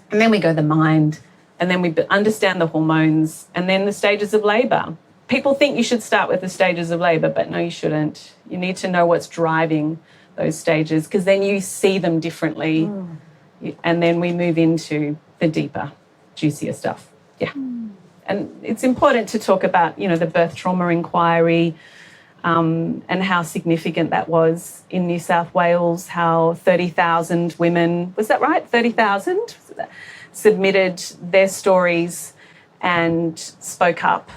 And then we go the mind, and then we understand the hormones, and then the stages of labour. People think you should start with the stages of labour, but no, you shouldn't. You need to know what's driving those stages, because then you see them differently. And then we move into the deeper, juicier stuff. Yeah. And it's important to talk about, the birth trauma inquiry and how significant that was in New South Wales, how 30,000 women, was that right? 30,000 submitted their stories and spoke up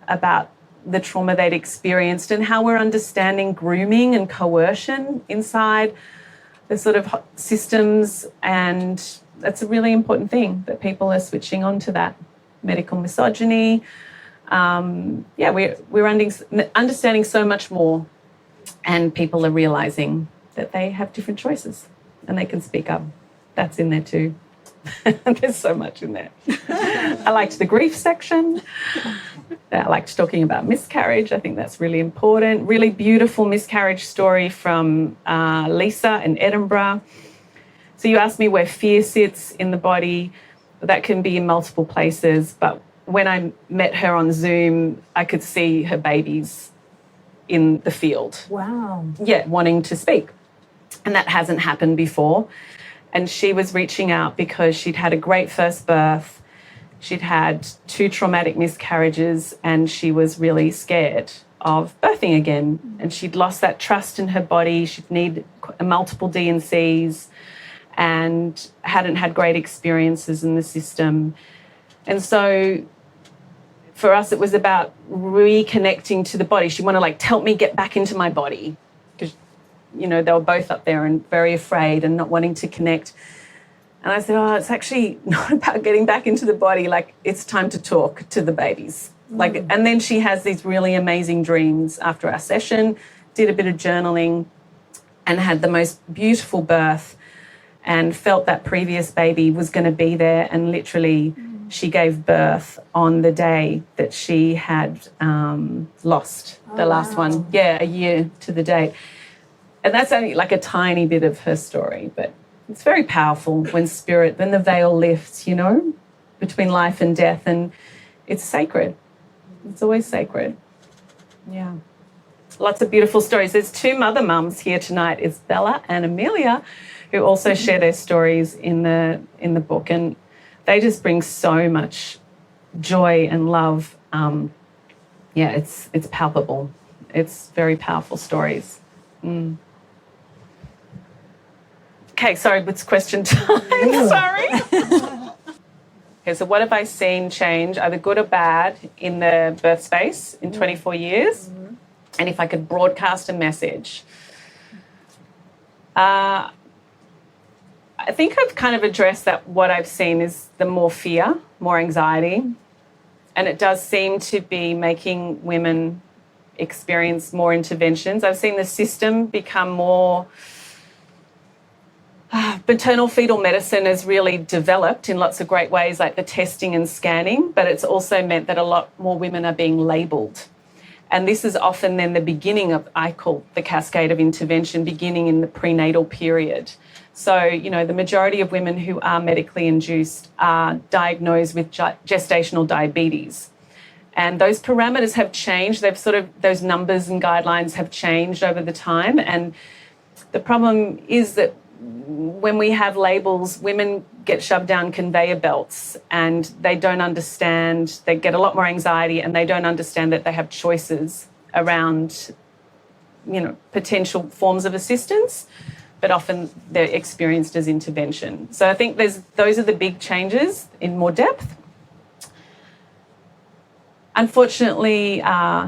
about the trauma they'd experienced and how we're understanding grooming and coercion inside the sort of systems. And that's a really important thing, that people are switching on to that. Medical misogyny. We're understanding so much more, and people are realising that they have different choices and they can speak up. That's in there too. There's so much in there. I liked the grief section. I liked talking about miscarriage. I think that's really important. Really beautiful miscarriage story from Lisa in Edinburgh. So you asked me where fear sits in the body. That can be in multiple places, but when I met her on Zoom, I could see her babies in the field. Wow. Yeah, wanting to speak. And that hasn't happened before. And she was reaching out because she'd had a great first birth. She'd had 2 traumatic miscarriages, and she was really scared of birthing again. And she'd lost that trust in her body. She'd need multiple D&Cs. And hadn't had great experiences in the system. And so for us, it was about reconnecting to the body. She wanted, help me get back into my body. Because, they were both up there and very afraid and not wanting to connect. And I said, it's actually not about getting back into the body. It's time to talk to the babies. And then she has these really amazing dreams after our session, did a bit of journaling, and had the most beautiful birth, and felt that previous baby was going to be there, and literally she gave birth on the day that she had lost the last one. Yeah, a year to the date. And that's only a tiny bit of her story, but it's very powerful when the veil lifts, between life and death, and it's sacred. It's always sacred. Yeah. Lots of beautiful stories. There's 2 mother mums here tonight. It's Bella and Amelia, who also share their stories in the book, and they just bring so much joy and love. It's palpable. It's very powerful stories. Okay, sorry, it's question time. Sorry. Okay, so what have I seen change, either good or bad, in the birth space in 24 years? And if I could broadcast a message. I think I've kind of addressed that. What I've seen is the more fear, more anxiety, and it does seem to be making women experience more interventions. I've seen the system become more... maternal fetal medicine has really developed in lots of great ways, like the testing and scanning, but it's also meant that a lot more women are being labelled. And this is often then the beginning of, I call the cascade of intervention, beginning in the prenatal period. So, the majority of women who are medically induced are diagnosed with gestational diabetes. And those parameters have changed. Those numbers and guidelines have changed over the time. And the problem is that when we have labels, women get shoved down conveyor belts and they don't understand, they get a lot more anxiety, and they don't understand that they have choices around, potential forms of assistance, but often they're experienced as intervention. So I think those are the big changes in more depth. Unfortunately,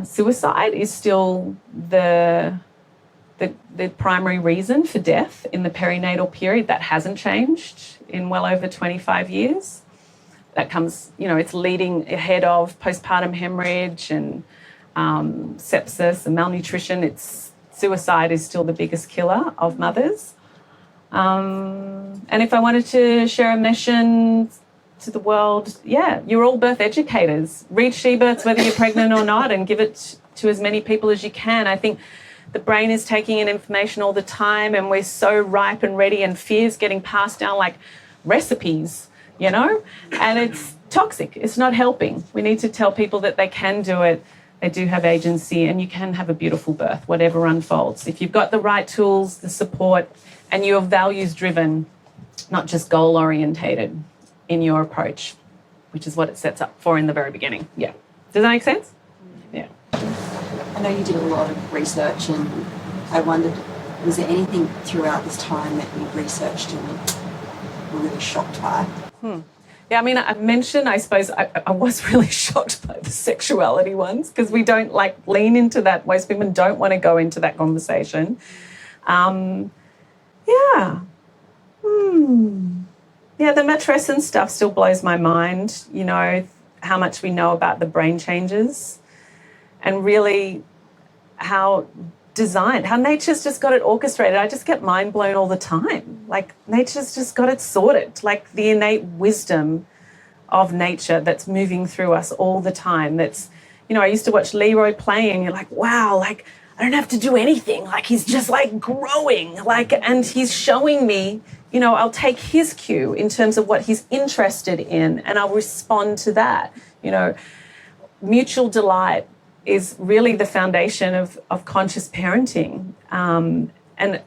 suicide is still the primary reason for death in the perinatal period. That hasn't changed in well over 25 years. That comes, it's leading ahead of postpartum hemorrhage and sepsis and malnutrition. Suicide is still the biggest killer of mothers. And if I wanted to share a mission to the world, you're all birth educators. Read She Births whether you're pregnant or not, and give it to as many people as you can. I think the brain is taking in information all the time, and we're so ripe and ready, and fear's getting passed down like recipes, and it's toxic. It's not helping. We need to tell people that they can do it. They do have agency, and you can have a beautiful birth, whatever unfolds. If you've got the right tools, the support, and you're values-driven, not just goal-orientated in your approach, which is what it sets up for in the very beginning. Yeah. Does that make sense? Yeah. I know you did a lot of research, and I wondered, was there anything throughout this time that you researched and were really shocked by? Yeah, I mean, I mentioned, I suppose, I was really shocked by the sexuality ones, because we don't lean into that. Most women don't want to go into that conversation. Yeah, the matrescence stuff still blows my mind, how much we know about the brain changes, and really how nature's just got it orchestrated. I just get mind blown all the time. Nature's just got it sorted. The innate wisdom of nature that's moving through us all the time. That's, I used to watch Leroy playing, and you're like, wow, I don't have to do anything. He's just growing, and he's showing me, I'll take his cue in terms of what he's interested in, and I'll respond to that. Mutual delight is really the foundation of conscious parenting. And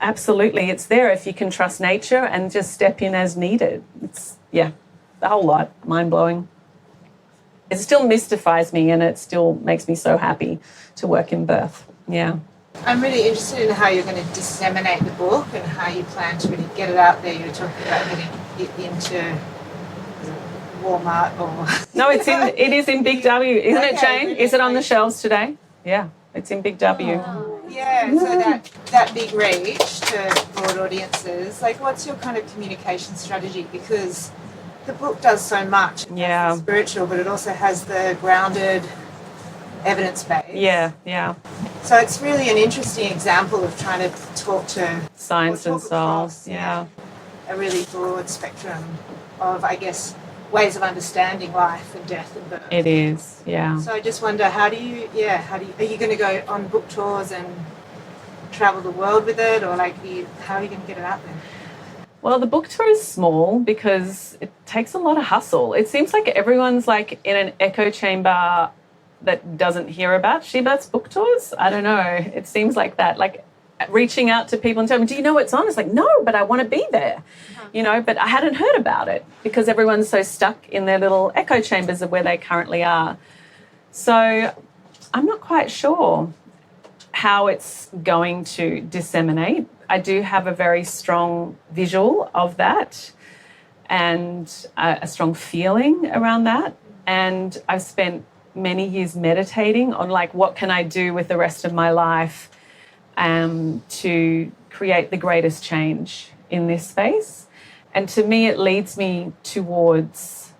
absolutely, it's there if you can trust nature and just step in as needed. It's, the whole lot, mind-blowing. It still mystifies me, and it still makes me so happy to work in birth. Yeah. I'm really interested in how you're going to disseminate the book and how you plan to really get it out there. You're talking about getting it into Walmart or... No, it is in Big W, isn't it, Jane? Is it on the shelves today? Yeah, it's in Big W. Oh. Yeah, so that big reach to broad audiences, what's your kind of communication strategy? Because the book does so much. It's spiritual, but it also has the grounded evidence base. Yeah. So it's really an interesting example of trying to talk to science and soul. Yeah. A really broad spectrum of, I guess, ways of understanding life and death and birth. It is, yeah. So I just wonder, are you going to go on book tours and travel the world with it, or how are you going to get it out there? Well, the book tour is small because it takes a lot of hustle. It seems like everyone's in an echo chamber that doesn't hear about She Births book tours. I don't know. It seems like that. Reaching out to people and telling them, do you know what's on? It's no, but I want to be there. But I hadn't heard about it because everyone's so stuck in their little echo chambers of where they currently are. So I'm not quite sure how it's going to disseminate. I do have a very strong visual of that and a strong feeling around that. And I've spent many years meditating on what can I do with the rest of my life to create the greatest change in this space. And to me, it leads me towards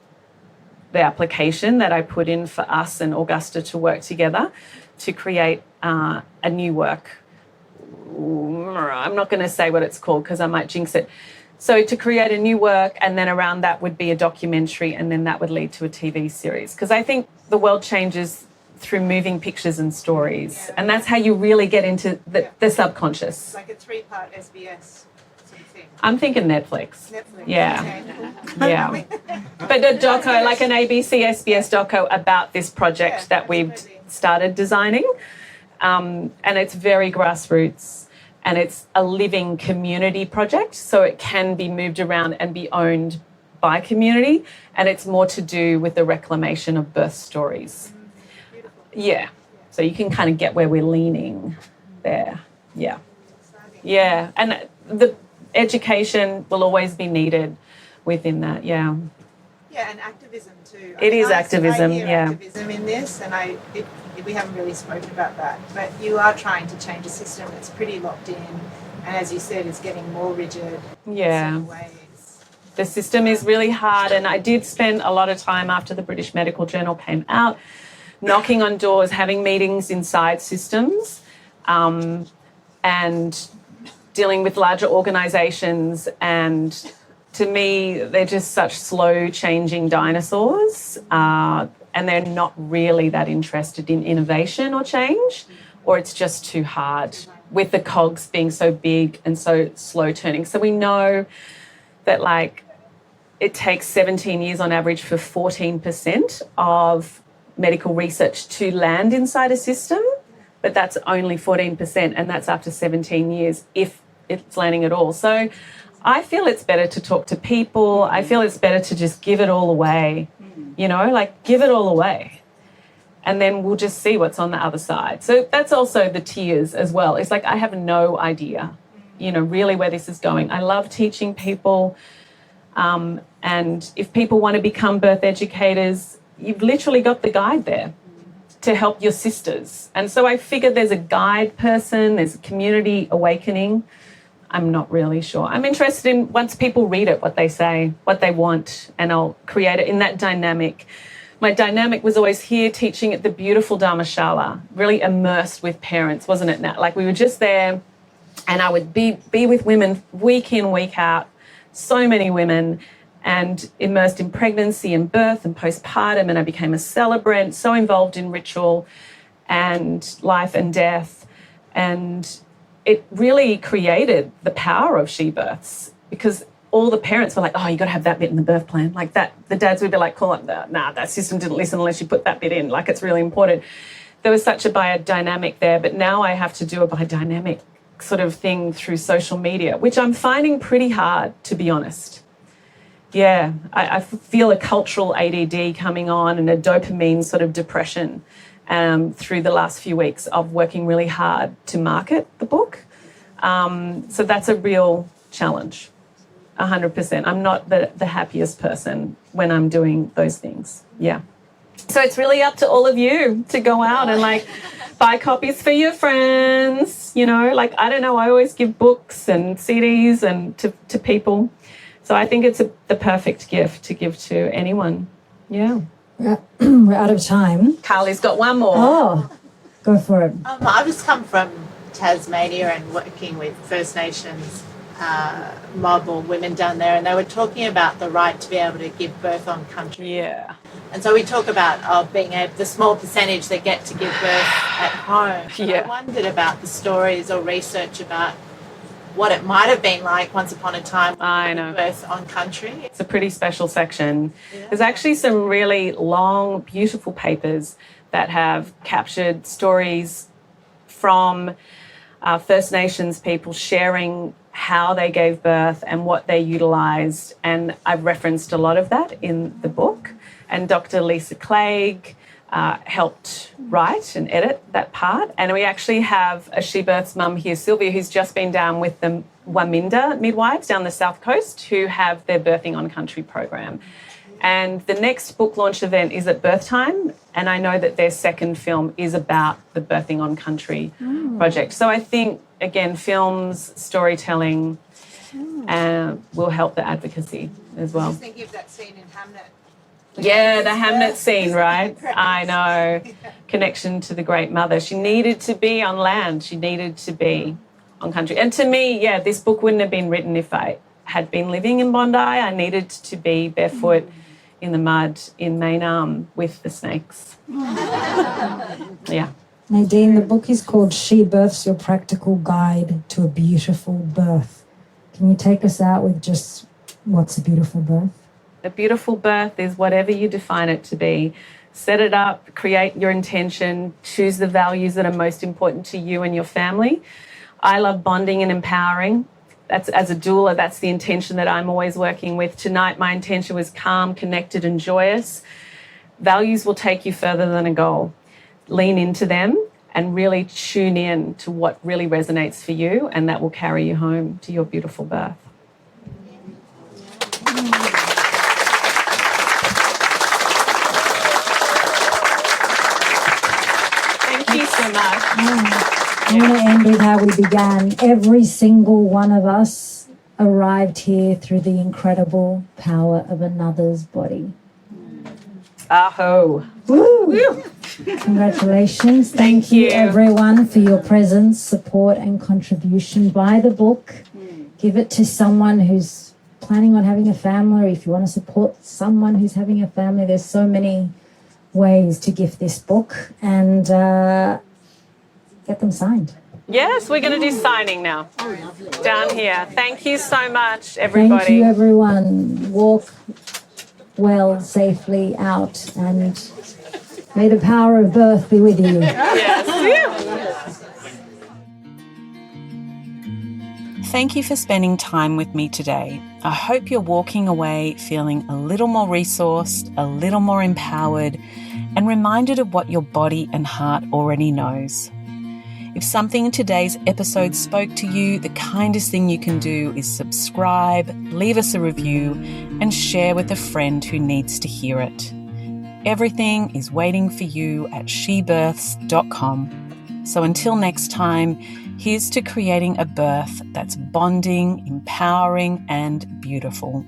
the application that I put in for us and Augusta to work together to create a new work. I'm not going to say what it's called because I might jinx it. So to create a new work, and then around that would be a documentary, and then that would lead to a TV series. Because I think the world changes through moving pictures and stories. And that's how you really get into the subconscious. Like a 3-part SBS sort of thing. I'm thinking Netflix. Yeah. Okay. Yeah. But a doco, like an ABC SBS doco about this project that we've started designing. And it's very grassroots. And it's a living community project, so it can be moved around and be owned by community. And it's more to do with the reclamation of birth stories. Yeah. So you can kind of get where we're leaning there. Yeah. Yeah. And the education will always be needed within that. Yeah. Yeah, and activism too. It is activism, I hear yeah. activism in this, and we haven't really spoken about that. But you are trying to change a system that's pretty locked in, and as you said, is getting more rigid in certain ways. The system is really hard, and I did spend a lot of time after the British Medical Journal came out, knocking on doors, having meetings inside systems, and dealing with larger organisations. And to me, they're just such slow changing dinosaurs, and they're not really that interested in innovation or change, or it's just too hard with the cogs being so big and so slow turning. So we know that it takes 17 years on average for 14% of medical research to land inside a system, but that's only 14%, and that's after 17 years if it's landing at all. So I feel it's better to talk to people. I feel it's better to just give it all away, give it all away. And then we'll just see what's on the other side. So that's also the tears as well. It's I have no idea, really where this is going. I love teaching people. And if people want to become birth educators, you've literally got the guide there to help your sisters. And so I figure there's a guide person, there's a community awakening. I'm not really sure. I'm interested in, once people read it, what they say, what they want, and I'll create it in that dynamic. My dynamic was always here teaching at the beautiful Dharmashala, really immersed with parents, wasn't it, Nat? We were just there, and I would be with women week in, week out, so many women, and immersed in pregnancy and birth and postpartum, and I became a celebrant, so involved in ritual and life and death. And it really created the power of she births, because all the parents were like, oh, you got to have that bit in the birth plan. That the dads would be like, that system didn't listen unless you put that bit in. It's really important. There was such a biodynamic there, but now I have to do a biodynamic sort of thing through social media, which I'm finding pretty hard, to be honest. Yeah, I feel a cultural ADD coming on and a dopamine sort of depression through the last few weeks of working really hard to market the book. So that's a real challenge, 100%. I'm not the happiest person when I'm doing those things. Yeah. So it's really up to all of you to go out and buy copies for your friends, I don't know, I always give books and CDs and to people. So I think it's the perfect gift to give to anyone. Yeah. We're out of time. Carly's got one more. Oh, go for it. I've just come from Tasmania and working with First Nations mob or women down there, and they were talking about the right to be able to give birth on country. Yeah. And so we talk about the small percentage that get to give birth at home. Yeah. I wondered about the stories or research about what it might have been like once upon a time. I know. Birth on country. It's a pretty special section. Yeah. There's actually some really long, beautiful papers that have captured stories from First Nations people sharing how they gave birth and what they utilised. And I've referenced a lot of that in the book. And Dr. Lisa Clegg helped write and edit that part. And we actually have a She Births mum here, Sylvia, who's just been down with the Waminda midwives down the South Coast who have their Birthing on Country program. And the next book launch event is at Birth Time, and I know that their second film is about the Birthing on Country project. So I think, again, films, storytelling will help the advocacy as well. I was thinking of that scene in Hamnet. Yeah, the Hamnet scene, right? I know. Connection to the Great Mother. She needed to be on land. She needed to be on country. And to me, yeah, this book wouldn't have been written if I had been living in Bondi. I needed to be barefoot in the mud in Main with the snakes. Yeah. Nadine, the book is called She Births, Your Practical Guide to a Beautiful Birth. Can you take us out with just what's a beautiful birth? A beautiful birth is whatever you define it to be. Set it up, create your intention, choose the values that are most important to you and your family. I love bonding and empowering. That's, as a doula, that's the intention that I'm always working with. Tonight, my intention was calm, connected, and joyous. Values will take you further than a goal. Lean into them and really tune in to what really resonates for you, and that will carry you home to your beautiful birth. much. I'm going to end with how we began. Every single one of us arrived here through the incredible power of another's body. Aho. Woo! Congratulations. Thank you, everyone, for your presence, support, and contribution. Buy the book. Give it to someone who's planning on having a family, or if you want to support someone who's having a family. There's so many ways to gift this book, and get them signed. Yes, we're going to do signing now. Down here. Thank you so much, everybody. Thank you, everyone. Walk well, safely out, and may the power of birth be with you. Yes. Thank you for spending time with me today. I hope you're walking away feeling a little more resourced, a little more empowered, and reminded of what your body and heart already knows. If something in today's episode spoke to you, the kindest thing you can do is subscribe, leave us a review, and share with a friend who needs to hear it. Everything is waiting for you at shebirths.com. So until next time, here's to creating a birth that's bonding, empowering, and beautiful.